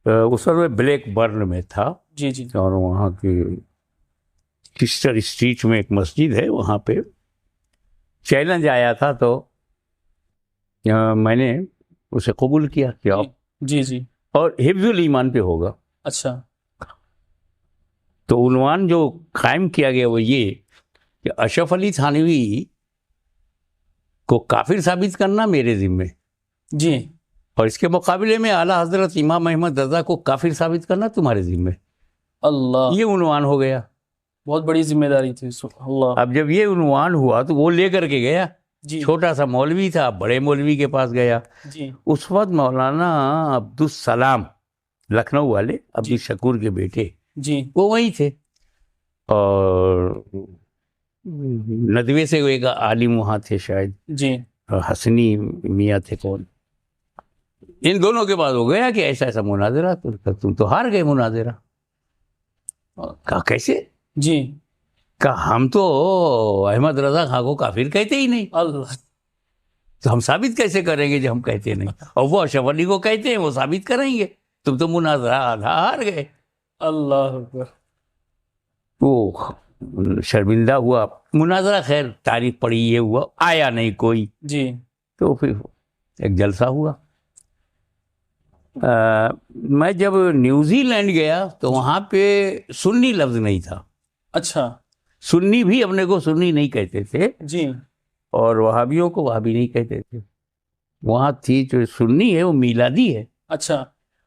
اس وقت بلیک برن میں تھا. جی جی. اور وہاں کی کسٹر اسٹریٹ میں ایک مسجد ہے, وہاں پہ چیلنج آیا تھا تو میں نے اسے قبول کیا کہ آپ. جی جی. اور حفظ الایمان پہ ہوگا. اچھا. تو عنوان جو قائم کیا گیا وہ یہ کہ اشرف علی تھانوی کو کافر ثابت کرنا میرے ذمے. جی. اور اس کے مقابلے میں اعلیٰ حضرت امام احمد رضا کو کافر ثابت کرنا تمہارے ذمے. اللہ. یہ عنوان ہو گیا. بہت بڑی ذمہ داری تھی. اللہ. اب جب یہ عنوان ہوا تو وہ لے کر کے گیا. جی. چھوٹا سا مولوی تھا, بڑے مولوی کے پاس گیا. جی. اس وقت مولانا عبدالسلام لکھنؤ والے, عبد الشکور کے بیٹے, جی, وہ وہی تھے. اور ندوے سے ایک عالم وہاں تھے شاید, جی, حسنی میاں تھے کون. ان دونوں کے بعد ہو گیا کہ ایسا ایسا مناظرہ, تم تو ہار گئے مناظرہ. کہا کیسے؟ جی, کہا ہم تو احمد رضا خان کو کافر کہتے ہی نہیں. اللہ. تو ہم ثابت کیسے کریں گے جب ہم کہتے نہیں؟ اور وہ اشرف علی کو کہتے ہیں, وہ ثابت کریں گے. تم تو مناظرہ آدھا ہار گئے. اللہ اکبر. وہ شرمندہ ہوا. مناظرہ خیر تاریخ پڑھی, یہ ہوا, آیا نہیں کوئی. جی. تو پھر ایک جلسہ ہوا. میں جب نیوزی لینڈ گیا تو وہاں پہ سنی لفظ نہیں تھا. اچھا. سنی بھی اپنے کو سنی نہیں کہتے تھے. جی. اور وہابیوں کو وہابی نہیں کہتے تھے. وہاں تھی جو سنی ہے وہ میلادی ہے. اچھا.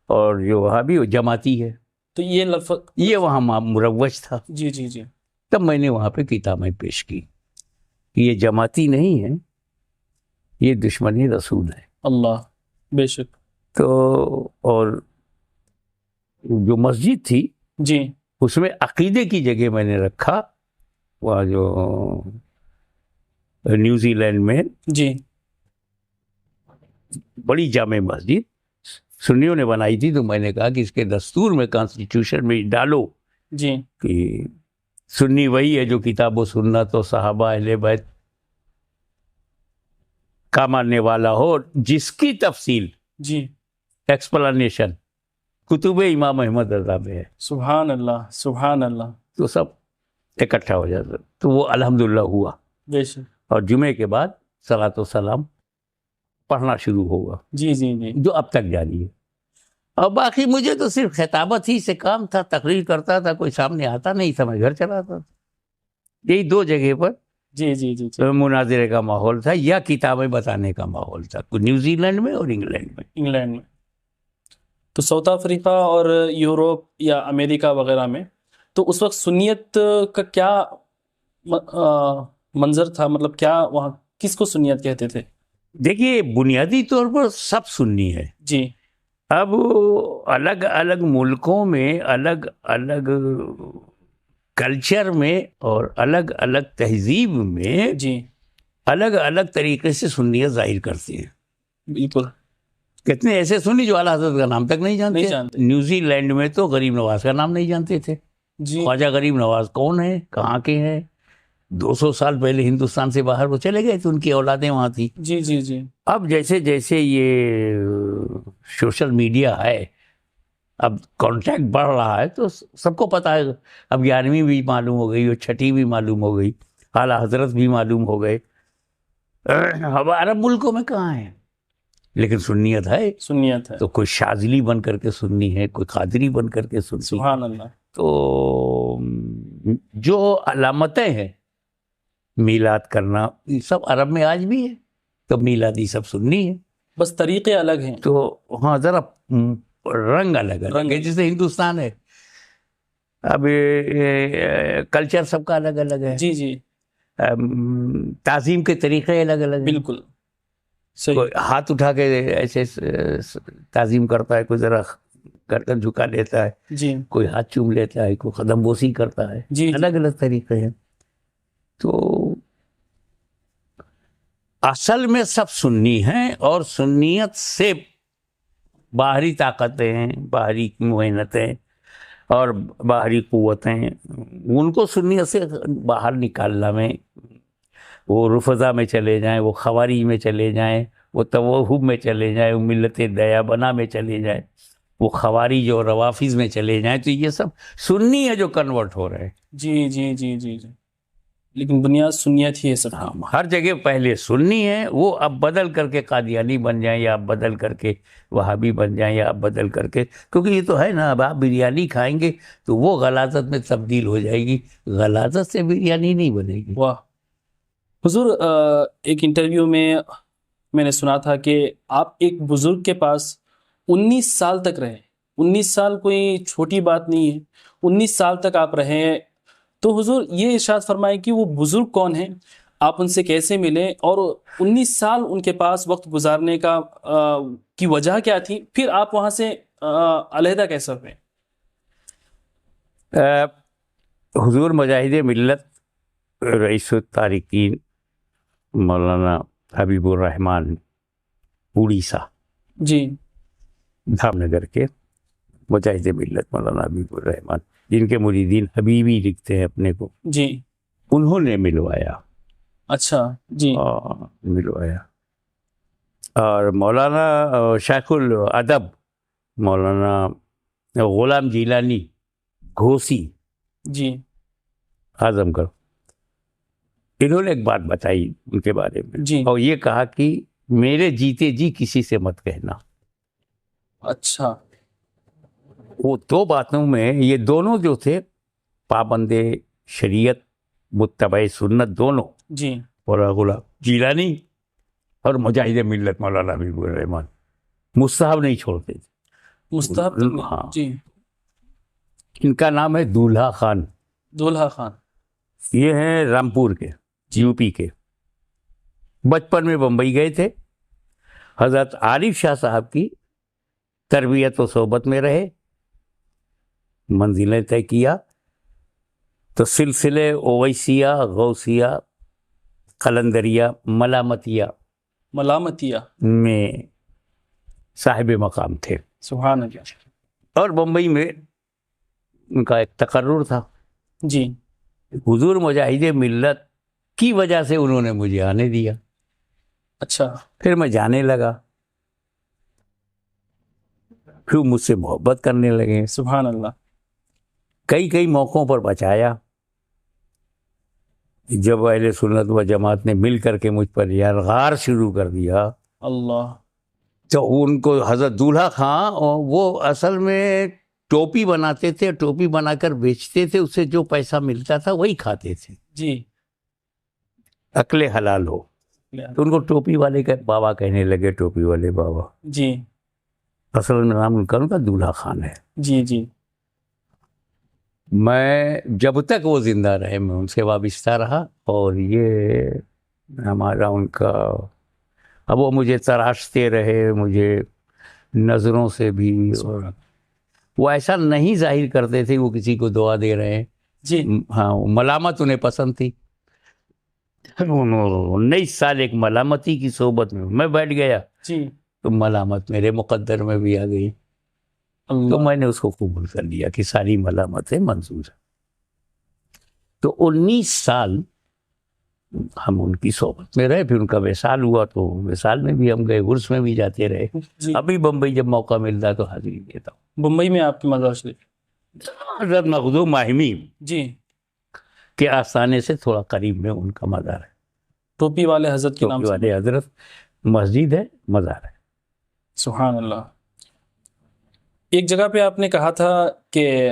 اور جو وہابی وہ جماعتی ہے. تو یہ لفظ یہ وہاں مروج تھا. جی جی جی. تب میں نے وہاں پہ کتابیں پیش کی. یہ جماعتی نہیں ہے, یہ دشمنی رسول ہے. اللہ. بے شک. تو اور جو مسجد تھی, جی, اس میں عقیدے کی جگہ میں نے رکھا. وہاں جو نیوزی لینڈ میں جی, بڑی جامع مسجد سنیوں نے بنائی تھی, تو میں نے کہا کہ اس کے دستور میں, کانسٹیٹیوشن میں ڈالو جی, کہ سنی وہی ہے جو کتاب و سنت و صحابہ اہل بیت کا ماننے والا ہو, جس کی تفصیل, جی, ایکسپلانیشن کتب امام احمد رضا میں ہے. سبحان اللہ, سبحان اللہ. تو سب اکٹھا ہو جاتا. تو وہ الحمدللہ ہوا. بے شک. اور جمعے کے بعد صلاۃ و سلام پڑھنا شروع ہوگا. جی جی جی. جو اب تک جاری ہے. اور باقی مجھے تو صرف خطابت ہی سے کام تھا, تقریر کرتا تھا, کوئی سامنے آتا نہیں تھا, میں گھر چلا تھا. یہی 2 جگہ پر جی جی جی جی. مناظرے کا ماحول تھا یا کتابیں بتانے کا ماحول تھا, نیوزی لینڈ میں اور انگلینڈ میں. انگلینڈ میں. تو ساؤتھ افریقہ اور یورپ یا امریکہ وغیرہ میں تو اس وقت سنیت کا کیا منظر تھا؟ مطلب کیا وہاں کس کو سنیت کہتے تھے؟ دیکھیے, بنیادی طور پر سب سنی ہے. جی. اب الگ الگ ملکوں میں, الگ الگ کلچر میں اور الگ الگ تہذیب میں جی, الگ الگ طریقے سے سنیت ظاہر کرتے ہیں. بالکل. کتنے ایسے سنی جو اعلیٰ حضرت کا نام تک نہیں نہیں جانتے. جانتے. نیوزی لینڈ میں تو غریب نواز کا نام نہیں جانتے تھے. جی. خواجہ غریب نواز کون ہے, کہاں کے ہیں؟ 200 سال پہلے ہندوستان سے باہر وہ چلے گئے تو ان کی اولادیں وہاں تھیں. جی جی جی. اب جیسے جیسے یہ سوشل میڈیا ہے, اب کانٹیکٹ بڑھ رہا ہے تو سب کو پتہ ہے. اب 11ویں بھی معلوم ہو گئی اور 6ٹھی بھی معلوم ہو گئی. اعلیٰ حضرت بھی معلوم ہو گئے. اب عرب ملکوں میں کہاں ہے, لیکن سنیت ہے. سنیت ہے. تو کوئی شاذلی بن کر کے سنی ہے, کوئی قادری بن کر کے سنی. سبحان اللہ. تو جو علامتیں ہیں میلاد کرنا, یہ سب عرب میں آج بھی ہے. تو میلادی سب سنی ہے, بس طریقے الگ ہیں. تو ہاں ذرا رنگ الگ الگ ہے. جیسے ہندوستان ہے, اب کلچر سب کا الگ الگ ہے. جی جی تعظیم کے طریقے الگ الگ ہیں. بالکل صحیح. کوئی ہاتھ اٹھا کے ایسے تعظیم کرتا ہے, کوئی ذرا گردن جھکا لیتا ہے, جی کوئی ہاتھ چوم لیتا ہے, کوئی قدم بوسی کرتا ہے. جی الگ الگ طریقے ہیں. تو اصل میں سب سنی ہیں, اور سنیت سے باہری طاقتیں ہیں, باہری معینتیں اور باہری قوتیں, ان کو سنیت سے باہر نکالنا میں, وہ رفضا میں چلے جائیں, وہ خوارج میں چلے جائیں, وہ توہم میں چلے جائیں, وہ ملت دیابنا میں چلے جائیں, وہ خوارج اور روافظ میں چلے جائیں, تو یہ سب سنی ہے جو کنورٹ ہو رہے ہیں. جی جی جی جی جی لیکن بنیاد سنیت ہی ہے سب. ہر جگہ پہلے سنی ہے, وہ اب بدل کر کے قادیانی بن جائیں, یا اب بدل کر کے وہابی بن جائیں, یا اب بدل کر کے, کیونکہ یہ تو ہے نا, اب آپ بریانی کھائیں گے تو وہ غلاظت میں تبدیل ہو جائے گی, غلاظت سے بریانی نہیں بنے گی. واہ حضور, ایک انٹرویو میں نے سنا تھا کہ آپ ایک بزرگ کے پاس 19 سال تک رہے. 19 سال کوئی چھوٹی بات نہیں ہے, 19 سال تک آپ رہے. تو حضور یہ ارشاد فرمائے کہ وہ بزرگ کون ہیں, آپ ان سے کیسے ملے, اور 19 سال ان کے پاس وقت گزارنے کی وجہ کیا تھی, پھر آپ وہاں سے علیحدہ کیسے ہوئے؟ حضور مجاہد ملت رئیس التارکین مولانا حبیب الرحمان اڑیسہ, جی دھام نگر کے مجاہد ملت مولانا حبیب الرحمان, جن کے مریدین حبیبی لکھتے ہیں اپنے کو, جی انہوں نے ملوایا. اچھا جی ملوایا. اور مولانا شیخ الادب مولانا غلام جیلانی گھوسی جی اعظم گڑھ, انہوں نے ایک بات بتائی ان کے بارے میں, جی اور یہ کہا کہ میرے جیتے جی کسی سے مت کہنا. اچھا وہ دو باتوں میں, یہ دونوں جو تھے پابند شریعت متبع سنت دونوں, جی مولانا غلام جیلانی اور مجاہد ملت مولانا حبیب الرحمان, مستحب نہیں چھوڑتے تھے. مستحب ہاں. جی. ان کا نام ہے دولہا خان. دولہا خان یہ ہیں رامپور کے, یو پی کے. بچپن میں بمبئی گئے تھے, حضرت عارف شاہ صاحب کی تربیت و صحبت میں رہے, منزلیں طے کیا, تو سلسلے اویسیہ, غوثیہ, قلندریہ, ملامتیہ میں صاحب مقام تھے. سبحان اللہ. اور بمبئی میں ان کا ایک تقرر تھا. جی حضور مجاہد ملت کی وجہ سے انہوں نے مجھے آنے دیا. اچھا. پھر میں جانے لگا, پھر مجھ سے محبت کرنے لگے. سبحان اللہ. کئی موقعوں پر بچایا. جب اہل سنت و جماعت نے مل کر کے مجھ پر یرغار شروع کر دیا, اللہ, تو ان کو حضرت دولہا خان, وہ اصل میں ٹوپی بناتے تھے, ٹوپی بنا کر بیچتے تھے, اس سے جو پیسہ ملتا تھا وہی کھاتے تھے. جی عقل حلال ہو. تو ان کو ٹوپی والے کا بابا کہنے لگے, ٹوپی والے بابا. جی اصل میں نام ان کا دولہا خان ہے. جی جی. میں جب تک وہ زندہ رہے میں ان سے وابستہ رہا, اور یہ ہمارا ان کا, اب وہ مجھے تراشتے رہے, مجھے نظروں سے بھی. وہ ایسا نہیں ظاہر کرتے تھے وہ کسی کو دعا دے رہے ہیں. جی ہاں, ملامت انہیں پسند تھی. 19 سال ایک ملامتی کی صحبت میں بیٹھ گیا, جی, تو ملامت میرے مقدر میں بھی آ گئی. تو میں نے اس کو قبول کر لیا کہ ساری ملامتیں منظور ہیں. تو 19 سال ہم ان کی صحبت میں رہے. پھر ان کا وصال ہوا, تو وصال میں بھی ہم گئے, عرس میں بھی جاتے رہے. ابھی بمبئی جب موقع ملتا ہے تو حاضری دیتا ہوں. بمبئی میں آپ کی مزار شریف حضرت مخدوم ماہمی جی کے آستانے سے تھوڑا قریب میں ان کا مزار ہے. ٹوپی والے حضرت کے نام ٹوپی سے. والے حضرت مسجد ہے، مزار ہے. سبحان اللہ. ایک جگہ پہ آپ نے کہا تھا کہ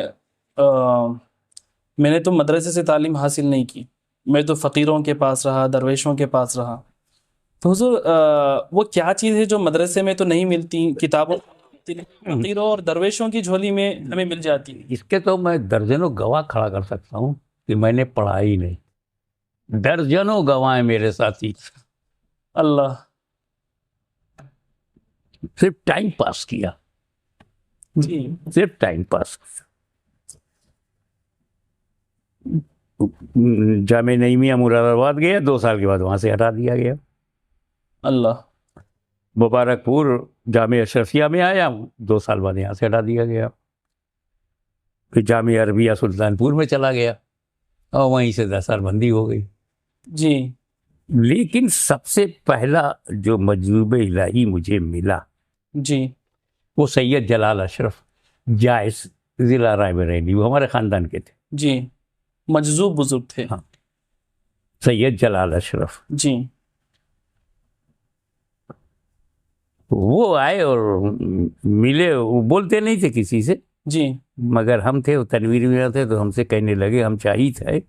میں نے تو مدرسے سے تعلیم حاصل نہیں کی، میں تو فقیروں کے پاس رہا، درویشوں کے پاس رہا. تو حضور وہ کیا چیز ہے جو مدرسے میں تو نہیں ملتی، کتابوں فقیروں اور درویشوں کی جھولی میں ہمیں مل جاتی ہے؟ اس کے تو میں درجنوں گواہ کھڑا کر سکتا ہوں کہ میں نے پڑھا ہی نہیں. درجنوں گواہ ہیں میرے ساتھی. اللہ. صرف ٹائم پاس کیا، جی صرف ٹائم پاس کیا. جامعہ نعیمیہ مراد آباد گیا، 2 سال کے بعد وہاں سے ہٹا دیا گیا. اللہ. مبارک پور جامعہ اشرفیہ میں آیا، 2 سال بعد یہاں سے ہٹا دیا گیا. پھر جامعہ عربیہ سلطان پور میں چلا گیا اور وہیں سے 10 سال بندی ہو گئی. جی لیکن سب سے پہلا جو مجذوب الہی مجھے ملا جی وہ سید جلال اشرف جائز ضلع رائے بریلی، وہ ہمارے خاندان کے تھے. جی مجذوب بزرگ تھے. ہاں، سید جلال اشرف. جی وہ آئے اور ملے، وہ بولتے نہیں تھے کسی سے، جی مگر ہم تھے، وہ تنویر میں تھے، تو ہم سے کہنے لگے ہم چاہیے تھے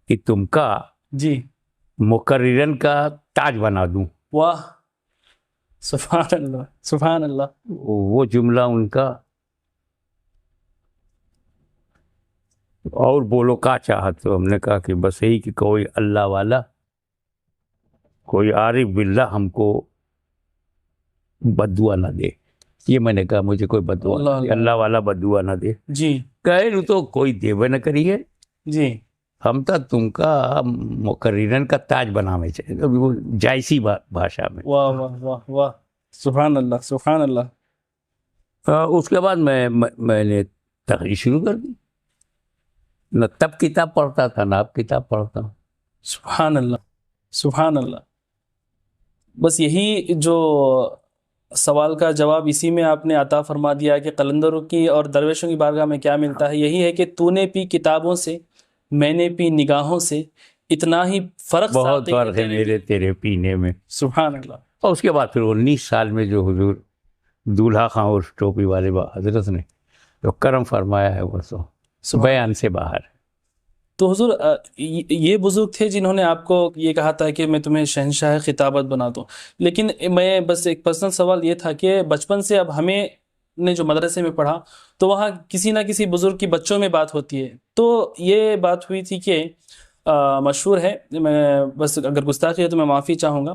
کہ تم کا جی مقررن کا تاج بنا دوں. واہ سبحان اللہ سبحان اللہ. وہ جملہ ان کا، اور بولو کا چاہت. تو ہم نے کہا کہ بس یہی کہ کوئی اللہ والا، کوئی عارف باللہ ہم کو بددعا نہ دے. یہ میں نے کہا مجھے کوئی بددعا نہ دے، اللہ والا بددعا نہ دے. جی کہے تو کوئی دیوے نہ کریے، جی ہم تو تم کا مقررن کا تاج بناوے چاہیے. وہ جائسی بھاشا میں. واہ واہ واہ واہ سبحان اللہ سبحان اللہ. اس کے بعد میں نے تقریر شروع کر دی. نہ تب کتاب پڑھتا تھا نہ اب کتاب پڑھتا ہوں. سبحان اللہ سبحان اللہ. بس یہی جو سوال کا جواب اسی میں آپ نے عطا فرما دیا کہ قلندروں کی اور درویشوں کی بارگاہ میں کیا ملتا ہے. یہی ہے کہ تو نے پی کتابوں سے، میں نے پی نگاہوں سے، اتنا ہی فرق بہت فرق ہے میرے تیرے پینے میں. سبحان اللہ. اور اس کے بعد پھر 19 سال میں جو حضور دولہا خان اور ٹوپی والے حضرت نے جو کرم فرمایا ہے وہ تو بیان سے باہر ہے. تو حضور یہ بزرگ تھے جنہوں نے آپ کو یہ کہا تھا کہ میں تمہیں شہنشاہ خطابت بنا دوں. لیکن میں بس ایک پرسنل سوال یہ تھا کہ بچپن سے اب ہمیں نے جو مدرسے میں پڑھا تو وہاں کسی نہ کسی بزرگ کی بچوں میں بات ہوتی ہے. تو یہ بات ہوئی تھی کہ مشہور ہے، میں بس اگر گستاخی ہے تو میں معافی چاہوں گا،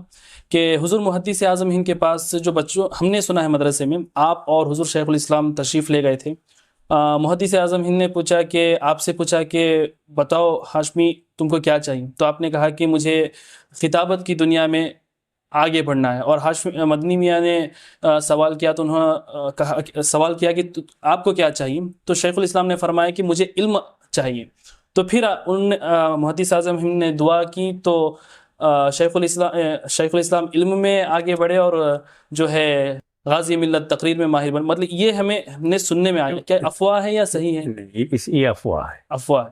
کہ حضور محدث اعظم ہند کے پاس جو بچوں ہم نے سنا ہے مدرسے میں، آپ اور حضور شیخ الاسلام تشریف لے گئے تھے. محدث اعظم ہند نے پوچھا کہ آپ سے پوچھا کہ بتاؤ ہاشمی تم کو کیا چاہیے؟ تو آپ نے کہا کہ مجھے خطابت کی دنیا میں آگے بڑھنا ہے. اور ہاشمی مدنی میاں نے سوال کیا تو انہوں نے سوال کیا کہ آپ کو کیا چاہیے؟ تو شیخ الاسلام نے فرمایا کہ مجھے علم چاہیے. تو پھر محدث اعظم ہند نے دعا کی تو شیخ الاسلام علم میں آگے بڑھے اور جو ہے غازی ملت تقریر میں ماہر بن. مطلب یہ ہم نے سننے میں آیا. کیا افواہ ہے یا صحیح ہے؟ یہ افواہ ہے. افواہ.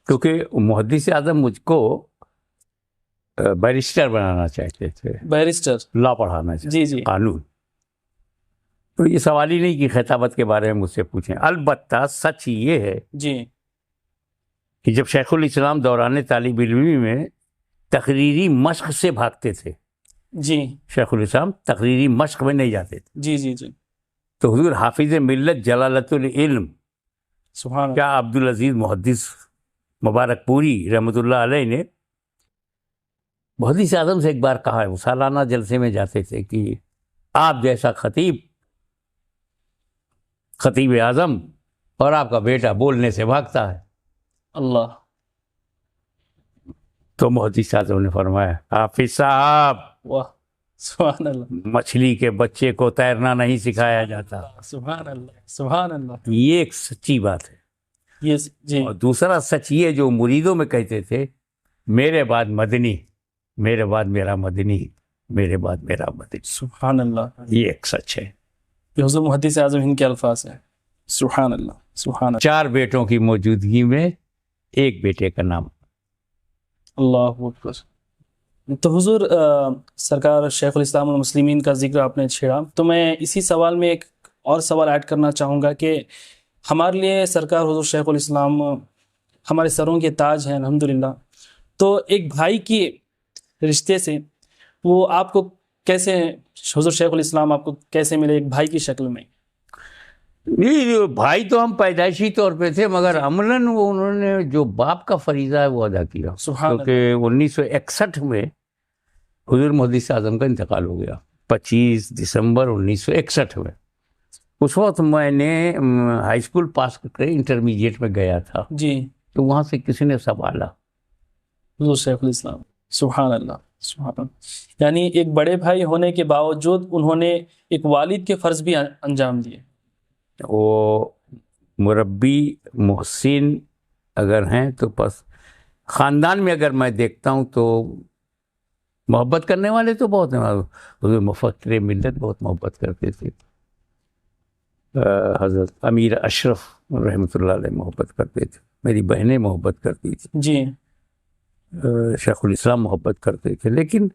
کیونکہ محدث اعظم مجھ کو بیرسٹر بنانا چاہتے تھے، بیرسٹر لا پڑھانا چاہتے، جی جی قانون. تو یہ سوال ہی نہیں کہ خطابت کے بارے میں مجھ سے پوچھیں. البتہ سچ یہ ہے جی کہ جب شیخ الاسلام دوران طالب علمی میں تقریری مشق سے بھاگتے تھے، جی شیخ الاسلام تقریری مشق میں نہیں جاتے تھے، جی جی جی تو حضور حافظ ملت جلالت العلم سبحان اللہ. کیا عبدالعزیز محدث مبارک پوری رحمۃ اللہ علیہ نے محدث اعظم سے ایک بار کہا ہے، وہ سالانہ جلسے میں جاتے تھے، کہ آپ جیسا خطیب اعظم اور آپ کا بیٹا بولنے سے بھاگتا ہے. اللہ. تو محدث اعظم نے فرمایا حافظ صاحب واہ سبحان اللہ مچھلی کے بچے کو تیرنا نہیں سکھایا جاتا. سبحان اللہ سبحان اللہ. یہ ایک سچی بات ہے. یہ جی. اور دوسرا سچ یہ جو مریدوں میں کہتے تھے، میرے بعد مدنی، میرے بعد میرا مدنی، میرے بعد میرا مدنی. سبحان اللہ. یہ ایک سچ ہے. یہ حضور محدث اعظم ہند کے الفاظ ہیں. سبحان اللہ سبحان اللہ. 4 بیٹوں کی موجودگی میں ایک بیٹے کا نام. اللہ اکبر. تو حضور سرکار شیخ الاسلام والمسلمین کا ذکر آپ نے چھیڑا، تو میں اسی سوال میں ایک اور سوال ایڈ کرنا چاہوں گا کہ ہمارے لیے سرکار حضور شیخ الاسلام ہمارے سروں کے تاج ہیں الحمدللہ. تو ایک بھائی کی رشتے سے وہ آپ کو کیسے، حضور شیخ الاسلام آپ کو کیسے ملے ایک بھائی کی شکل میں؟ نہیں، بھائی تو ہم پیدائشی طور پہ تھے، مگر عملاً وہ انہوں نے جو باپ کا فریضہ ہے وہ ادا کیا. سبحان اللہ. کیونکہ 1961 میں حضور محدث اعظم کا انتقال ہو گیا، 25 دسمبر 1961 میں. اس وقت میں نے ہائی اسکول پاس کر کے انٹرمیڈیٹ میں گیا تھا. جی. تو وہاں سے کسی نے سنبھالا حضور شیخ الاسلام. سبحان اللہ سبحان اللہ. یعنی ایک بڑے بھائی ہونے کے باوجود انہوں نے ایک والد کے فرض بھی انجام دیے. وہ مربی محسن اگر ہیں تو بس خاندان میں اگر میں دیکھتا ہوں تو محبت کرنے والے تو بہت ہیں. حضور مفکر ملت بہت محبت کرتے تھے. حضرت امیر اشرف رحمۃ اللہ علیہ محبت کرتے تھے. میری بہنیں محبت کرتی تھی. جی. شیخ الاسلام محبت کرتے تھے. لیکن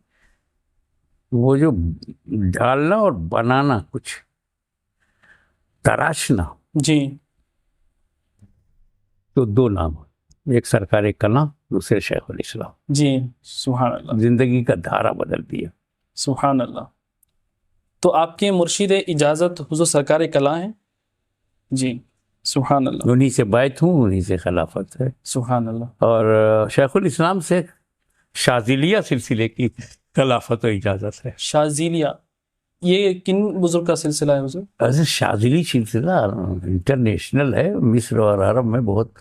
وہ جو ڈالنا اور بنانا، کچھ تراشنا، جی. تو دو نام، ایک سرکار کلام، دوسرے شیخ الاسلام. جی. سبحان اللہ. زندگی کا دھارا بدل دیا. سبحان اللہ. تو آپ کے مرشد اجازت حضور سرکار کلاں ہیں؟ جی. سبحان اللہ. انہی سے بیعت ہوں، انہی سے خلافت ہے. سبحان اللہ. اور شیخ الاسلام سے شاذلیہ سلسلے کی خلافت و اجازت ہے. شاذلیہ یہ کن بزرگ کا سلسلہ ہے حضور؟ ایسے شاذلی سلسلہ انٹرنیشنل ہے، مصر اور عرب میں بہت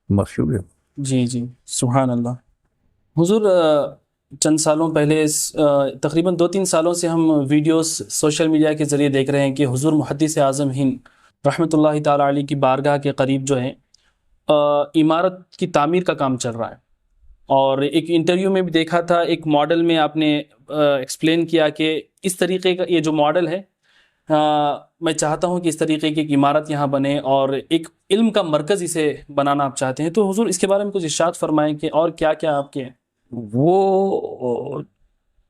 مشہور ہے. جی. جی. سبحان اللہ. حضور چند سالوں پہلے، تقریباً 2-3 سالوں سے ہم ویڈیوز سوشل میڈیا کے ذریعے دیکھ رہے ہیں کہ حضور محدث اعظم ہند رحمۃ اللہ تعالیٰ علیہ کی بارگاہ کے قریب جو ہے عمارت کی تعمیر کا کام چل رہا ہے. اور ایک انٹرویو میں بھی دیکھا تھا، ایک ماڈل میں آپ نے ایکسپلین کیا کہ اس طریقے کا یہ جو ماڈل ہے، میں چاہتا ہوں کہ اس طریقے کی ایک عمارت یہاں بنے اور ایک علم کا مرکز اسے بنانا آپ چاہتے ہیں. تو حضور اس کے بارے میں کچھ ارشاد فرمائیں کہ اور کیا کیا آپ کے. وہ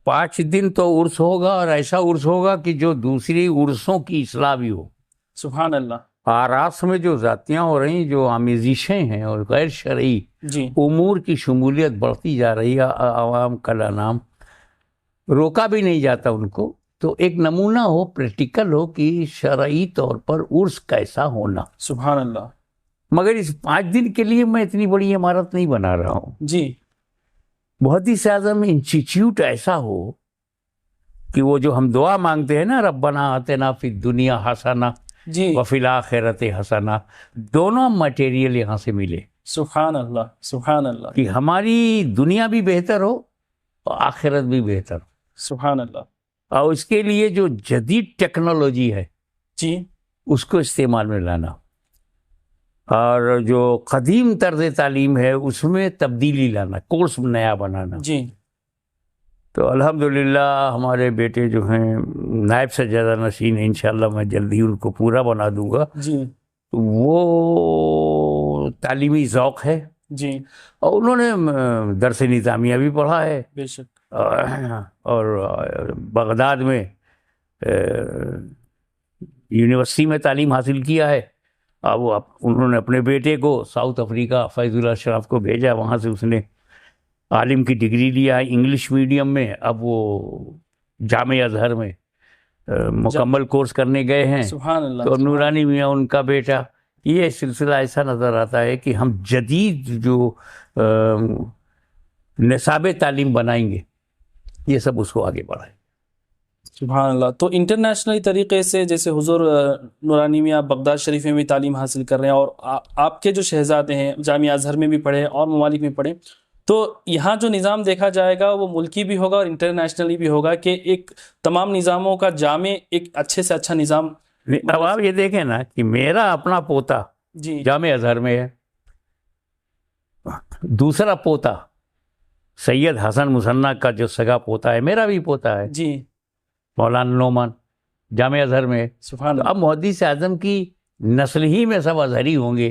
5 دن تو عرس ہوگا، اور ایسا عرس ہوگا کہ جو دوسری عرسوں کی اصلاح بھی ہو. سبحان اللہ. آراس میں جو ذاتیاں ہو رہی ہیں، جو آمیزشیں ہیں اور غیر شرعی جی. امور کی شمولیت بڑھتی جا رہی ہے، عوام کا نام روکا بھی نہیں جاتا ان کو. تو ایک نمونہ ہو، پریکٹیکل ہو کہ شرعی طور پر عرس کیسا ہونا. سبحان اللہ. مگر اس 5 دن کے لیے میں اتنی بڑی عمارت نہیں بنا رہا ہوں. جی. محدث اعظم انسٹیٹیوٹ ایسا ہو کہ وہ جو ہم دعا مانگتے ہیں نا، ربنا آتنا فی الدنیا حسنہ جی. وفی الآخرۃ حسنہ، دونوں مٹیریل یہاں سے ملے. سبحان اللہ سبحان اللہ. کہ ہماری دنیا بھی بہتر ہو اور آخرت بھی بہتر ہو. سبحان اللہ. اور اس کے لیے جو جدید ٹیکنالوجی ہے جی. اس کو استعمال میں لانا، اور جو قدیم طرز تعلیم ہے اس میں تبدیلی لانا، کورس نیا بنانا. جی. تو الحمدللہ ہمارے بیٹے جو ہیں نائب سجادہ نشین ہیں، انشاءاللہ میں جلدی ان کو پورا بنا دوں گا. جی. وہ تعلیمی ذوق ہے، جی. اور انہوں نے درس نظامیہ بھی پڑھا ہے، بے شک. اور بغداد میں یونیورسٹی میں تعلیم حاصل کیا ہے. اب انہوں نے اپنے بیٹے کو ساؤتھ افریقہ فیض اللہ اشراف کو بھیجا، وہاں سے اس نے عالم کی ڈگری لیا انگلش میڈیم میں. اب وہ جامعہ ازہر میں مکمل کورس کرنے گئے ہیں. سبحان اللہ. تو نورانی میاں ان کا بیٹا. یہ سلسلہ ایسا نظر آتا ہے کہ ہم جدید جو نصاب تعلیم بنائیں گے، یہ سب اس کو آگے بڑھائیں. سبحان اللہ. تو انٹرنیشنلی طریقے سے جیسے حضور نورانی میاں بغداد شریف میں بھی تعلیم حاصل کر رہے ہیں، اور آپ کے جو شہزادے ہیں جامعہ ازہر میں بھی پڑھے اور ممالک میں پڑھے، تو یہاں جو نظام دیکھا جائے گا وہ ملکی بھی ہوگا اور انٹرنیشنلی بھی ہوگا، کہ ایک تمام نظاموں کا جامع ایک اچھے سے اچھا نظام. اب آپ یہ دیکھیں نا کہ میرا اپنا پوتا جی. جامعہ ازہر میں ہے، دوسرا پوتا سید حسن مصنع کا جو سگا پوتا ہے میرا بھی پوتا ہے، جی. مولانا نعمان جامعہ ازہر میں ہے. سبحان تو اللہ. اب محدث اعظم کی نسل ہی میں سب ازہری ہوں گے،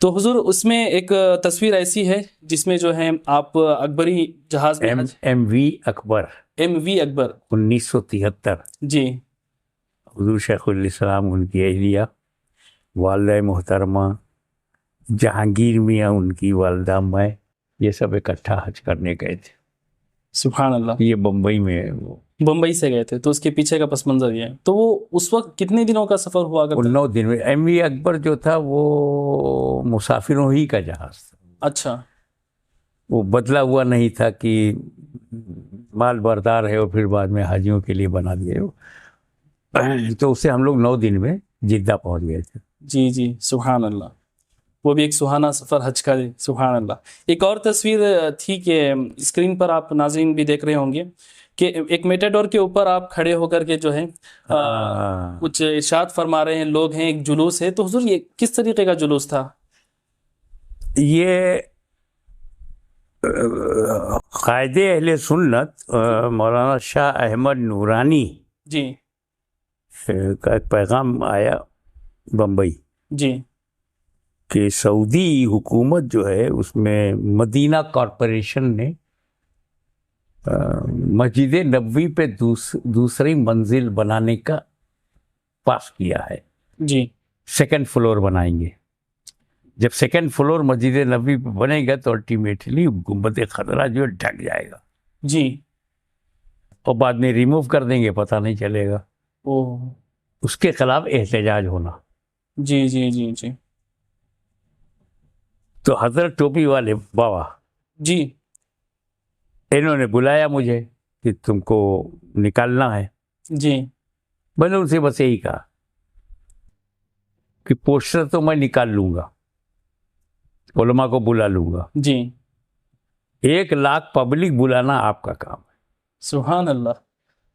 تو حضور اس میں ایک تصویر ایسی ہے جس میں جو ہے آپ اکبری جہاز میں ایم وی اکبر MV اکبر 1973، جی حضور شیخ الاسلام، ان کی اہلیہ والدہ محترمہ جہانگیر میاں، ان کی والدہ، میں، یہ سب اکٹھا حج کرنے گئے تھے. سبحان اللہ. یہ بمبئی میں ہے، وہ بمبئی سے گئے تھے، تو اس کے پیچھے کا پس منظر یہ ہے. تو وہ اس وقت کتنے دنوں کا سفر ہوا کرتا؟ 9 دن میں. ایم وی اکبر جو تھا وہ مسافروں ہی کا جہاز تھا. اچھا. وہ بدلا ہوا نہیں تھا کہ مال بردار ہے اور پھر بعد میں حاجیوں کے لیے بنا دیے. تو اس سے ہم لوگ 9 دن میں جدہ پہنچ گئے تھے. جی جی سبحان اللہ. وہ بھی ایک سہانا سفر حج کا. سبحان اللہ. ایک اور تصویر تھی کہ اسکرین پر آپ ناظرین بھی دیکھ رہے ہوں گے کہ ایک میٹاڈور کے اوپر آپ کھڑے ہو کر کے جو ہے کچھ ارشاد فرما رہے ہیں، لوگ ہیں، ایک جلوس ہے. تو حضور یہ کس طریقے کا جلوس تھا؟ یہ قائد اہل سنت مولانا شاہ احمد نورانی جی کا ایک پیغام آیا بمبئی جی کہ سعودی حکومت جو ہے اس میں مدینہ کارپوریشن نے مسجد نبوی پہ دوسری منزل بنانے کا پاس کیا ہے. جی 2nd فلور بنائیں گے. جب 2nd فلور مسجد نبوی پہ بنے گا تو الٹیمیٹلی گنبد خضرا جو ڈھک جائے گا. جی. اور بعد میں ریموو کر دیں گے، پتہ نہیں چلے گا. اس کے خلاف احتجاج ہونا. جی جی جی جی. تو حضرت ٹوپی والے بابا جی انہوں نے بلایا مجھے کہ تم کو نکالنا ہے. جی. میں نے ان سے بس یہی کہا کہ پوسٹر تو میں نکال لوں گا، علماء کو بلا لوں گا. جی. 1 لاکھ پبلک بلانا آپ کا کام ہے. سبحان اللہ.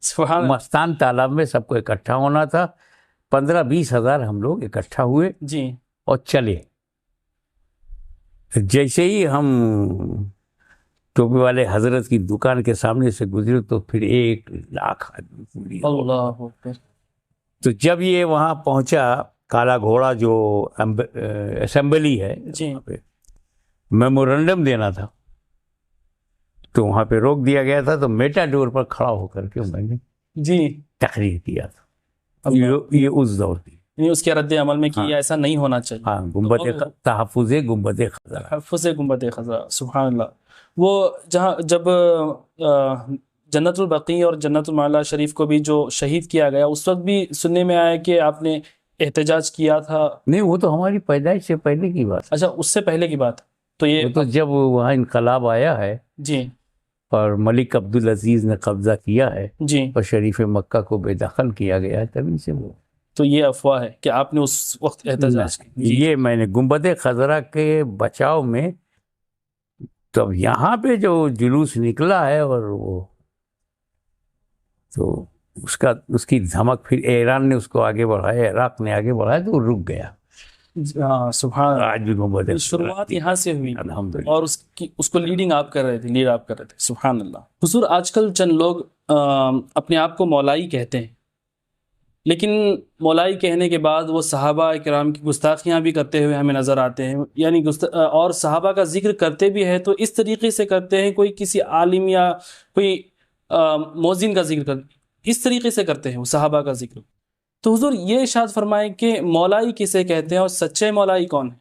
سبحان اللہ. مستان تالاب میں سب کو اکٹھا ہونا تھا. 15-20 ہزار ہم لوگ اکٹھا ہوئے جی. اور چلے. جیسے ہی ہم ٹوپی والے حضرت کی دکان کے سامنے سے گزرے تو پھر 1 لاکھ آدمی پوری. اللہ اکبر. تو جب یہ وہاں پہنچا، کالا گھوڑا جو اسمبلی ہے، جی. وہاں پہ میمورنڈم دینا تھا، تو وہاں پہ روک دیا گیا تھا. تو میٹاڈور پر کھڑا ہو کر کے میں نے جی تقریر کیا تھا. یہ اس دور کی، یعنی اس کے رد عمل میں کہ یہ ایسا نہیں ہونا چاہیے. ہاں، تحفظ گنبد خضرا. تحفظ گنبد خضرا. سبحان اللہ. وہ جہاں جب جنت البقیع اور جنت المعلا شریف کو بھی جو شہید کیا گیا، اس وقت بھی سننے میں آیا کہ آپ نے احتجاج کیا تھا. نہیں، وہ تو ہماری پیدائش سے پہلے کی بات. اچھا، اس سے پہلے کی بات. تو یہ تو جب وہاں انقلاب آیا ہے جی اور ملک عبدالعزیز نے قبضہ کیا ہے جی، اور شریف مکہ کو بے دخل کیا گیا ہے، تبھی سے وہ. تو یہ افواہ ہے کہ آپ نے اس وقت احتجاج کی. یہ میں نے گنبد خضرا کے بچاؤ میں، تو یہاں پہ جو جلوس نکلا ہے اور وہ تو اس کی دھمک پھر ایران نے اس کو آگے بڑھایا، عراق نے آگے بڑھایا تو وہ رک گیا. سبحان. آج بھی گنبد شروعات یہاں سے ہوئی الحمدللہ. اور اس کو لیڈنگ آپ کر رہے تھے، لیڈ آپ کر رہے تھے. سبحان اللہ. حضور آج کل چند لوگ اپنے آپ کو مولائی کہتے ہیں، لیکن مولائی کہنے کے بعد وہ صحابہ کرام کی گستاخیاں بھی کرتے ہوئے ہمیں نظر آتے ہیں. یعنی اور صحابہ کا ذکر کرتے بھی ہیں تو اس طریقے سے کرتے ہیں، کوئی کسی عالم یا کوئی مؤذن کا ذکر اس طریقے سے کرتے ہیں وہ صحابہ کا ذکر. تو حضور یہ ارشاد فرمائیں کہ مولائی کسے کہتے ہیں اور سچے مولائی کون ہے؟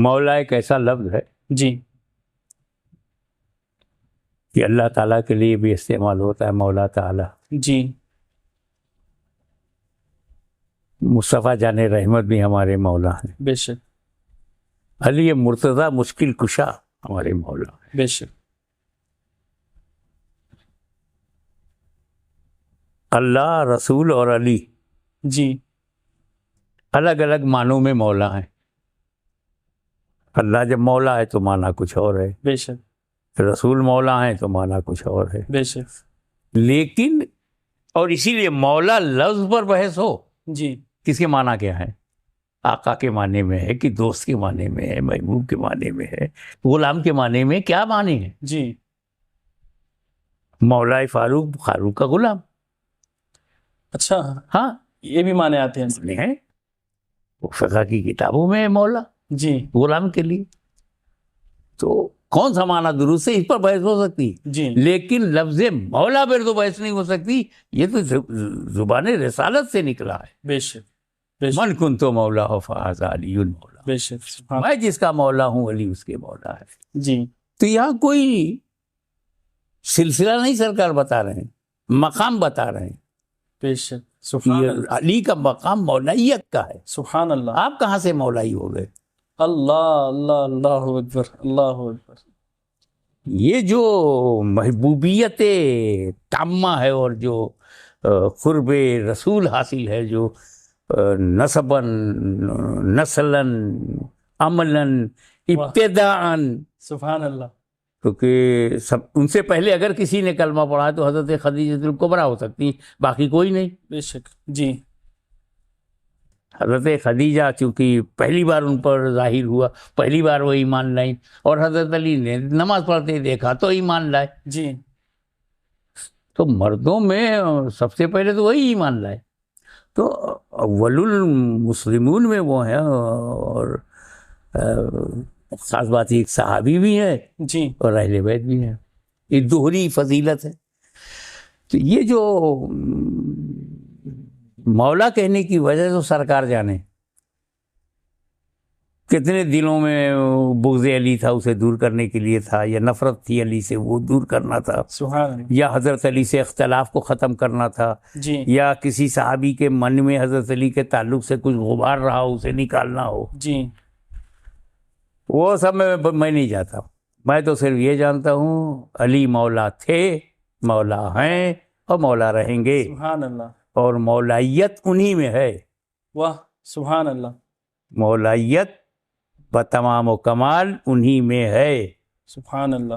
مولا ایک ایسا لفظ ہے جی کہ اللہ تعالیٰ کے لیے بھی استعمال ہوتا ہے. مولا تعالیٰ، جی. مصطفیٰ جان رحمت بھی ہمارے مولا ہیں. بے شک. علی مرتضیٰ مشکل کشا ہمارے مولا ہیں. بے شک. اللہ، رسول اور علی جی الگ الگ معنوں میں مولا ہیں. اللہ جب مولا ہے تو معنی کچھ اور ہے، بے شک. رسول مولا ہے تو معنی کچھ اور ہے. بے شک. لیکن اور اسی لیے مولا لفظ پر بحث ہو، جی کس کے معنی کیا ہے؟ آقا کے معنی میں ہے کہ دوست کے معنی میں ہے، محبوب کے معنی میں ہے، غلام کے معنی میں، کیا معنی ہے؟ جی. مولا فاروق، فاروق کا غلام. اچھا، ہاں، یہ بھی معنی آتے ہیں. ہے وہ فقہ کی کتابوں میں ہے مولا. جی غلام کے لیے. تو کون سا معنی درست ہے، اس پر بحث ہو سکتی، جی لیکن لفظ مولا پر تو بحث نہیں ہو سکتی. یہ تو زبان رسالت سے نکلا ہے. بے شک بے شک من کنت مولا فہذا علی مولا، بے شک سبحان. میں جس کا مولا ہوں علی اس کے مولا ہے. جی تو یہاں کوئی سلسلہ نہیں سرکار بتا رہے ہیں، مقام بتا رہے ہیں. بے شک سبحان یہ اللہ علی کا مقام مولائیت کا ہے. سبحان اللہ. آپ کہاں سے مولائی ہو گئے؟ اللہ اللہ اللہ اکبر اللہ اکبر. یہ جو محبوبیت تامہ ہے اور جو قرب رسول حاصل ہے، جو نسباً نسلاً عملاً ابتداءً، سبحان اللہ. کیونکہ سب ان سے پہلے اگر کسی نے کلمہ پڑھا ہے تو حضرت خدیجہ الکبریٰ ہو سکتی، باقی کوئی نہیں. بے شک. جی حضرت خدیجہ چونکہ پہلی بار ان پر ظاہر ہوا، پہلی بار وہ ایمان لائیں، اور حضرت علی نے نماز پڑھتے دیکھا تو ایمان لائے. جی تو مردوں میں سب سے پہلے تو وہی ایمان لائے. تو اول المسلمون میں وہ ہیں، اور خاص بات ایک صحابی بھی ہے جی اور اہل بیت بھی ہے. یہ دوہری فضیلت ہے. تو یہ جو مولا کہنے کی وجہ تو سرکار جانے، کتنے دلوں میں بغض علی تھا، اسے دور کرنے کے لیے تھا، یا نفرت تھی علی سے وہ دور کرنا تھا، سبحان اللہ. یا حضرت علی سے اختلاف کو ختم کرنا تھا، جی یا کسی صحابی کے من میں حضرت علی کے تعلق سے کچھ غبار رہا ہو اسے نکالنا ہو. جی وہ سب میں نہیں جاتا. میں تو صرف یہ جانتا ہوں علی مولا تھے، مولا ہیں، اور مولا رہیں گے، سبحان اللہ. اور مولائیت انہی میں ہے. واہ سبحان اللہ. مولائیت بتمام و کمال انہی میں ہے. سبحان اللہ.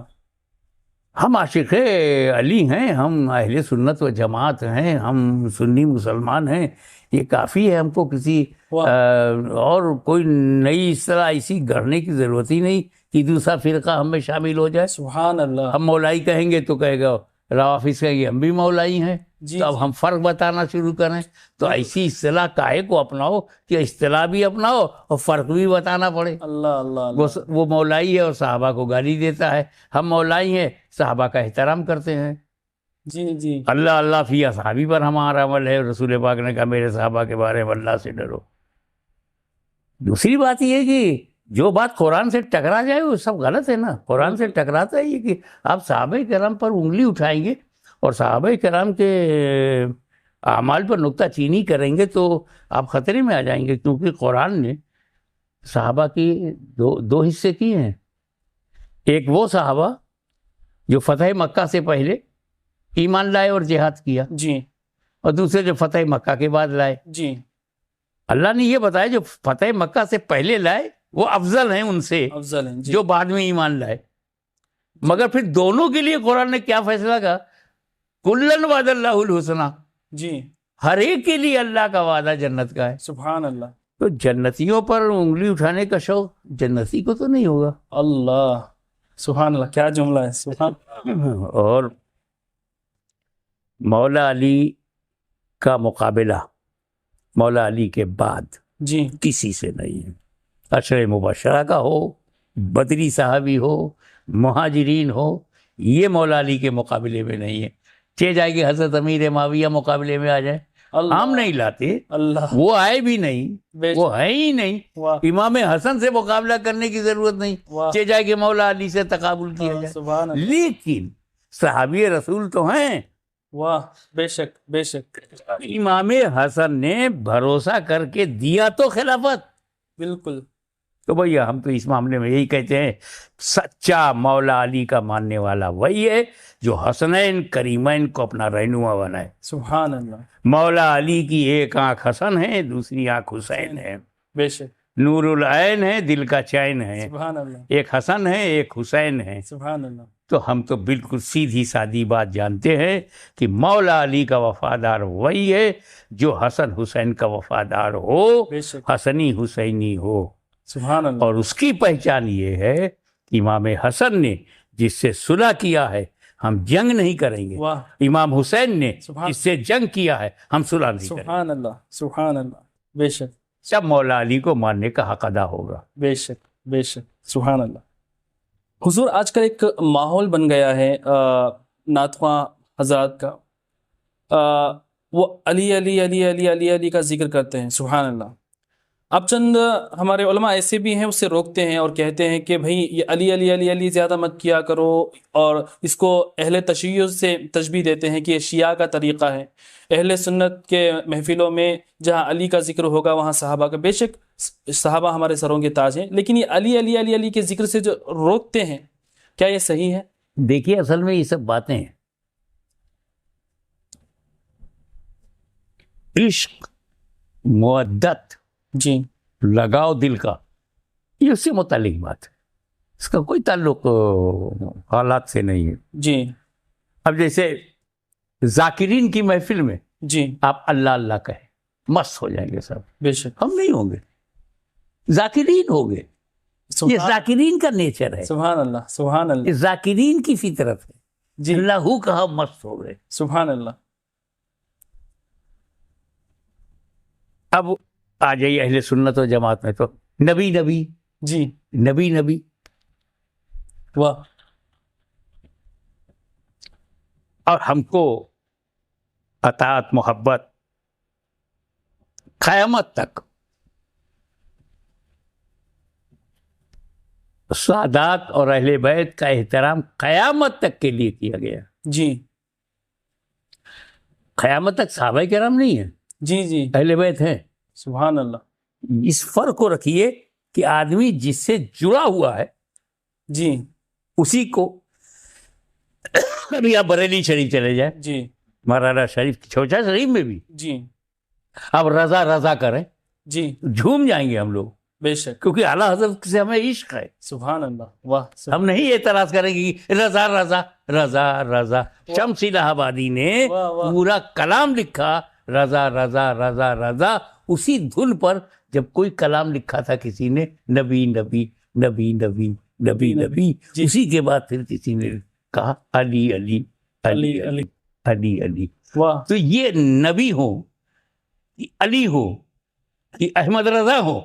ہم عاشق علی ہیں، ہم اہل سنت و جماعت ہیں، ہم سنی مسلمان ہیں، یہ کافی ہے. ہم کو کسی اور کوئی نئی اصطلاح ایسی گڑھنے کی ضرورت ہی نہیں کہ دوسرا فرقہ ہم میں شامل ہو جائے. سبحان اللہ. ہم مولائی کہیں گے تو کہے گا روافظ کہیں گے ہم بھی مولائی ہیں. جی تو اب ہم فرق بتانا شروع کریں تو ایسی اصطلاح کاہے کو اپناؤ کہ اصطلاح بھی اپناؤ اور فرق بھی بتانا پڑے. اللہ اللہ اللہ. وہ مولائی ہے اور صحابہ کو گالی دیتا ہے، ہم مولائی ہیں صحابہ کا احترام کرتے ہیں. جی جی اللہ اللہ فی اصحابی پر ہمارا عمل ہے. رسول پاک نے کہا میرے صحابہ کے بارے میں اللہ سے ڈرو. دوسری بات یہ ہے کہ جو بات قرآن سے ٹکرا جائے وہ سب غلط ہے نا. قرآن سے ٹکراتا ہے یہ کہ آپ صحابہ کرام پر انگلی اٹھائیں گے اور صحابہ کرام کے اعمال پر نکتہ چینی کریں گے تو آپ خطرے میں آ جائیں گے. کیونکہ قرآن نے صحابہ کی دو حصے کیے ہیں. ایک وہ صحابہ جو فتح مکہ سے پہلے ایمان لائے اور جہاد کیا، جی اور دوسرے جو فتح مکہ کے بعد لائے. جی اللہ نے یہ بتایا جو فتح مکہ سے پہلے لائے وہ افضل ہیں ان سے افضل ہیں. جی جو بعد میں ایمان لائے. مگر پھر دونوں کے لیے قرآن نے کیا فیصلہ کہا؟ کلن وعد اللہ الحسنہ، جی ہر ایک کے لیے اللہ کا وعدہ جنت کا ہے. سبحان اللہ. تو جنتیوں پر انگلی اٹھانے کا شوق جنتی کو تو نہیں ہوگا. اللہ سبحان اللہ. کیا جملہ ہے. سبحان. اور مولا علی کا مقابلہ مولا علی کے بعد جی کسی سے نہیں ہے. عشر مبشرہ کا ہو، بدری صحابی ہو، مہاجرین ہو، یہ مولا علی کے مقابلے میں نہیں ہے. چہ جائے کہ حضرت امیر معاویہ مقابلے میں آ جائے، اللہ ہم نہیں لاتے، اللہ. وہ آئے بھی نہیں، بے وہ ہے ہی نہیں. واہ امام حسن سے مقابلہ کرنے کی ضرورت نہیں، واہ. چہ جائے کہ مولا علی سے تقابل کیا جائے. سبحان اللہ. لیکن صحابی رسول تو ہیں. واہ بے شک بے شک. امام حسن نے بھروسہ کر کے دیا تو خلافت. بالکل. تو بھیا ہم تو اس معاملے میں یہی کہتے ہیں سچا مولا علی کا ماننے والا وہی ہے جو حسنین کریمین کو اپنا رہنما بنائے. سبحان اللہ. مولا علی کی ایک آنکھ حسن ہے، دوسری آنکھ حسین ہے. بے شک. نور العین ہے، دل کا چین ہے. سبحان اللہ. ایک حسن ہے، ایک حسین ہے. سبحان اللہ. تو ہم تو بالکل سیدھی سادی بات جانتے ہیں کہ مولا علی کا وفادار وہی ہے جو حسن حسین کا وفادار ہو، بے شک. حسنی حسینی ہو. سبحان اللہ. اور اس کی پہچان یہ ہے کہ امام حسن نے جس سے صلح کیا ہے ہم جنگ نہیں کریں گے. واہ. امام حسین نے سبحان. جس سے جنگ کیا ہے ہم صلح نہیں کریں گے. سبحان اللہ. سبحان اللہ. بے شک. سب مولا علی کو ماننے کا حق ادا ہوگا. بے شک بے شک. سبحان اللہ. حضور آج کل ایک ماحول بن گیا ہے نعت خواں حضرات کا، وہ علی علی علی علی علی علی کا ذکر کرتے ہیں. سبحان اللہ. اب چند ہمارے علماء ایسے بھی ہیں، اس سے روکتے ہیں اور کہتے ہیں کہ بھئی یہ علی علی علی علی زیادہ مت کیا کرو، اور اس کو اہل تشیع سے تشبیہ دیتے ہیں کہ یہ شیعہ کا طریقہ ہے. اہل سنت کے محفلوں میں جہاں علی کا ذکر ہوگا وہاں صحابہ کا. بے شک صحابہ ہمارے سروں کے تاج ہیں، لیکن یہ علی علی علی علی کے ذکر سے جو روکتے ہیں، کیا یہ صحیح ہے؟ دیکھیے اصل میں یہ سب باتیں ہیں، عشق، مودت، جی لگاؤ دل کا، یہ اس سے متعلق بات ہے، اس کا کوئی تعلق حالات سے نہیں ہے. جی اب جیسے ذاکرین کی محفل میں جی آپ اللہ اللہ کہیں، مست ہو جائیں گے سب. بے شک. ہم نہیں ہوں گے، ذاکرین ہو گے. یہ ذاکرین کا نیچر ہے، سبحان اللہ سبحان اللہ. یہ ذاکرین کی فطرت ہے. جی اللہ کہا مست ہو گئے. سبحان اللہ. اب آ جائیے اہل سنت و جماعت میں تو نبی نبی جی نبی نبی، واہ. اور ہم کو اطاعت محبت قیامت تک، سادات اور اہل بیت کا احترام قیامت تک کے لیے کیا گیا. جی قیامت تک صحابہ کرام نہیں ہیں، جی جی اہل بیت ہیں. سبحان اللہ. اس فرق کو رکھیے کہ آدمی جس سے جڑا ہوا ہے جی اسی کو، ابھی آپ بریلی شریف چلے جائیں، جی مولانا شریف چھوچا شریف میں بھی جی اب رضا رضا کریں، جی جھوم جائیں گے ہم لوگ، بے شک. کیونکہ اعلیٰ حضرت سے ہمیں عشق ہے. سبحان اللہ. واہ. ہم نہیں اعتراض کریں گے کہ رضا رضا رضا رضا. شمس الہ آبادی نے واہ واہ. پورا کلام لکھا رضا رضا رضا رضا، اسی دھن پر جب کوئی کلام لکھا تھا کسی نے نبی نبی نبی نبی نبی نبی، جی. اسی کے بعد پھر کسی نے کہا علی علی علی علی علی علی. واہ. تو یہ نبی ہو کہ علی ہو کہ احمد رضا ہو،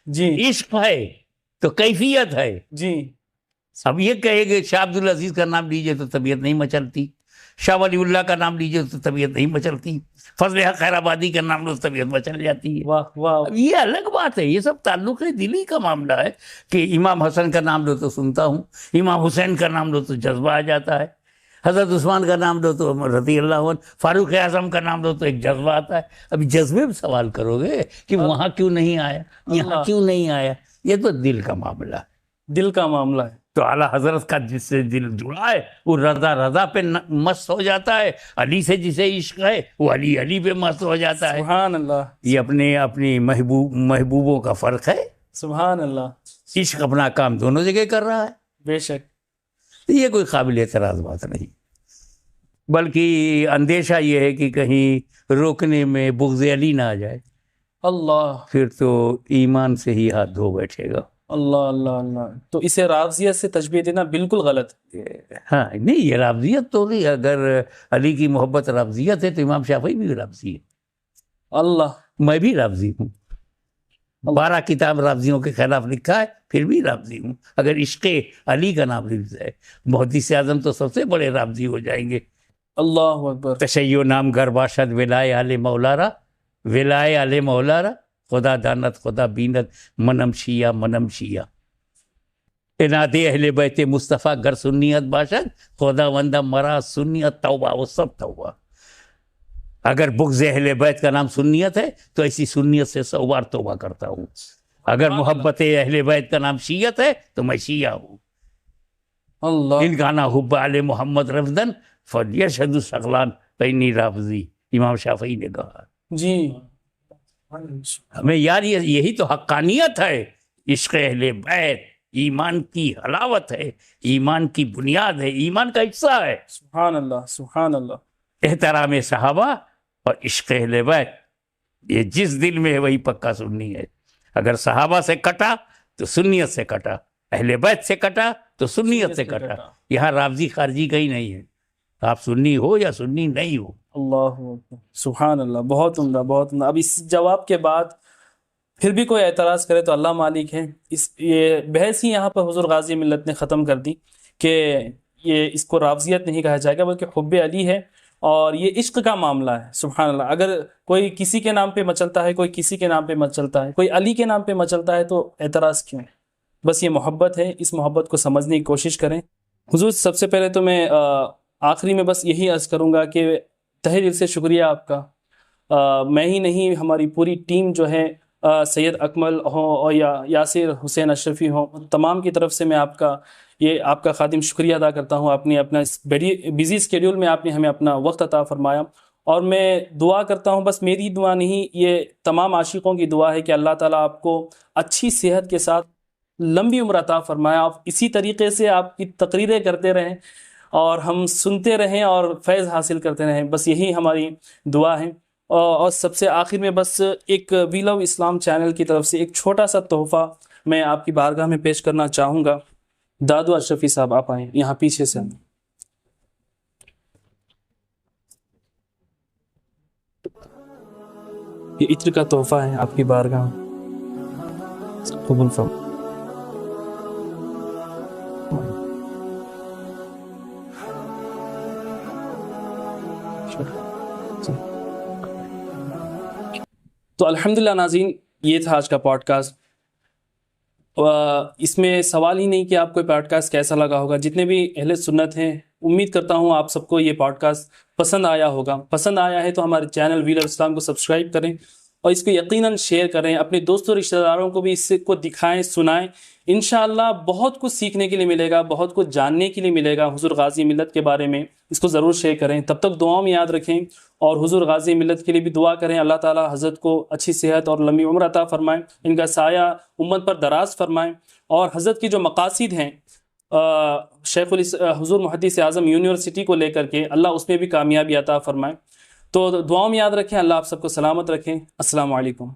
جی عشق ہے تو کیفیت ہے. جی اب یہ کہے کہ شاہ عبد العزیز کا نام لیجئے تو طبیعت نہیں مچلتی، شاہ ولی اللہ کا نام لیجئے تو طبیعت نہیں مچلتی، فضل حق خیر آبادی کا نام لو تو طبیعت مچل جاتی ہے. واہ واہ. اب یہ الگ بات ہے، یہ سب تعلق دلی کا معاملہ ہے کہ امام حسن کا نام لو تو سنتا ہوں، امام حسین کا نام لو تو جذبہ آ جاتا ہے، حضرت عثمان کا نام لو تو رضی اللہ عنہ، فاروق اعظم کا نام لو تو ایک جذبہ آتا ہے. ابھی جذبے میں سوال کرو گے کہ وہاں کیوں نہیں آیا، یہاں کیوں نہیں آیا، یہ تو دل کا معاملہ ہے. دل کا معاملہ ہے. تو اعلیٰ حضرت کا جس سے دل جڑا ہے وہ رضا رضا پہ مست ہو جاتا ہے، علی سے جسے عشق ہے وہ علی علی پہ مست ہو جاتا ہے. سبحان اللہ. یہ اپنی محبوبوں کا فرق ہے. سبحان اللہ. عشق اپنا کام دونوں جگہ کر رہا ہے. بے شک. یہ کوئی قابل اعتراض بات نہیں، بلکہ اندیشہ یہ ہے کہ کہیں روکنے میں بغض علی نہ آ جائے، اللہ پھر تو ایمان سے ہی ہاتھ دھو بیٹھے گا. اللہ اللہ اللہ. تو اسے رافضیت سے تشبیہ دینا بالکل غلط. ہاں نہیں، یہ رافضیت تو نہیں. اگر علی کی محبت رافضیت ہے تو امام شافعی بھی رافضی ہے، اللہ. میں بھی رافضی ہوں، 12 کتاب رافضیوں کے خلاف لکھا ہے، پھر بھی رافضی ہوں. اگر عشق علی کا نام لکھ جائے، محدث اعظم تو سب سے بڑے رافضی ہو جائیں گے. اللہ اکبر. تشیع نام گر باشد ولائے آل مولارا، ولائے آل مولارا، خدا دانت خدا بینت، منم شیعہ منم شیعہ. اناد اہل بیت مصطفیٰ گر سنیت باشد، خدا وندہ مرا سنیت توبہ، وہ سب توبہ. اگر بغض اہل بیت کا نام سنیت ہے تو ایسی سنیت سے 100 بار توبہ کرتا ہوں. اگر محبت اہل بیت کا نام شیعت ہے تو میں شیعہ ہوں. اللہ. ان کا نا حب آل محمد رفدن فلیشہد الثقلان فإنی رافضی، امام شافعی نے کہا. جی. ہمیں یار یہی تو حقانیت ہے. عشق اہل بیت ایمان کی حلاوت ہے، ایمان کی بنیاد ہے، ایمان کا حصہ ہے. سبحان اللہ سبحان اللہ. احترام صحابہ اور عشق اہل بیت، یہ جس دل میں ہے وہی پکا سنی ہے. اگر صحابہ سے کٹا تو سنیت سے کٹا، اہل بیت سے کٹا تو سنیت سے کٹا. یہاں رافضی خارجی کہیں نہیں ہے، آپ سنی ہو یا سنی نہیں ہو. اللہ اکبر. سبحان اللہ. بہت عمدہ بہت عمدہ. اب اس جواب کے بعد پھر بھی کوئی اعتراض کرے تو اللہ مالک ہے. یہ بحث ہی یہاں پر حضور غازی ملت نے ختم کر دی کہ یہ اس کو رافضیت نہیں کہا جائے گا بلکہ حب علی ہے، اور یہ عشق کا معاملہ ہے. سبحان اللہ، اگر کوئی کسی کے نام پہ مچلتا ہے، کوئی کسی کے نام پہ مچلتا ہے، کوئی علی کے نام پہ مچلتا ہے، تو اعتراض کیوں ہے؟ بس یہ محبت ہے، اس محبت کو سمجھنے کی کوشش کریں. حضور سب سے پہلے تو میں آخری میں بس یہی عرض کروں گا کہ تہہ دل سے شکریہ آپ کا. میں ہی نہیں، ہماری پوری ٹیم جو ہے، سید اکمل ہوں اور یا یاسر حسین اشرفی ہوں، تمام کی طرف سے میں آپ کا خادم شکریہ ادا کرتا ہوں. آپ نے اپنا اس بڑی بزی اسکیڈول میں آپ نے ہمیں اپنا وقت عطا فرمایا، اور میں دعا کرتا ہوں، بس میری دعا نہیں، یہ تمام عاشقوں کی دعا ہے کہ اللہ تعالیٰ آپ کو اچھی صحت کے ساتھ لمبی عمر عطا فرمائے. آپ اسی طریقے سے آپ کی تقریریں کرتے رہیں اور ہم سنتے رہیں اور فیض حاصل کرتے رہیں، بس یہی ہماری دعا ہے. اور سب سے آخر میں بس ایک وی لو اسلام چینل کی طرف سے ایک چھوٹا سا تحفہ میں آپ کی بارگاہ میں پیش کرنا چاہوں گا. دادو اشرفی صاحب آپ آئیں یہاں پیچھے سے. یہ عطر کا تحفہ ہے آپ کی بارگاہ میں، قبول فرمائیں. تو الحمدللہ ناظرین، یہ تھا آج کا پوڈ کاسٹ. اس میں سوال ہی نہیں کہ آپ کو پوڈ کاسٹ کیسا لگا ہوگا. جتنے بھی اہل سنت ہیں، امید کرتا ہوں آپ سب کو یہ پوڈ کاسٹ پسند آیا ہوگا. پسند آیا ہے تو ہمارے چینل وی لو اسلام کو سبسکرائب کریں اور اس کو یقیناً شیئر کریں، اپنے دوستوں رشتہ داروں کو بھی اس کو دکھائیں، سنائیں. انشاءاللہ بہت کچھ سیکھنے کے لیے ملے گا، بہت کچھ جاننے کے لیے ملے گا حضور غازی ملت کے بارے میں. اس کو ضرور شیئر کریں. تب تک دعاؤں میں یاد رکھیں اور حضور غازی ملت کے لیے بھی دعا کریں. اللہ تعالیٰ حضرت کو اچھی صحت اور لمبی عمر عطا فرمائیں، ان کا سایہ امت پر دراز فرمائیں، اور حضرت کی جو مقاصد ہیں حضور محدث اعظم یونیورسٹی کو لے کر کے، اللہ اس میں بھی کامیابی عطا فرمائیں. تو دعاؤں میں یاد رکھیں. اللہ آپ سب کو سلامت رکھیں. السلام علیکم.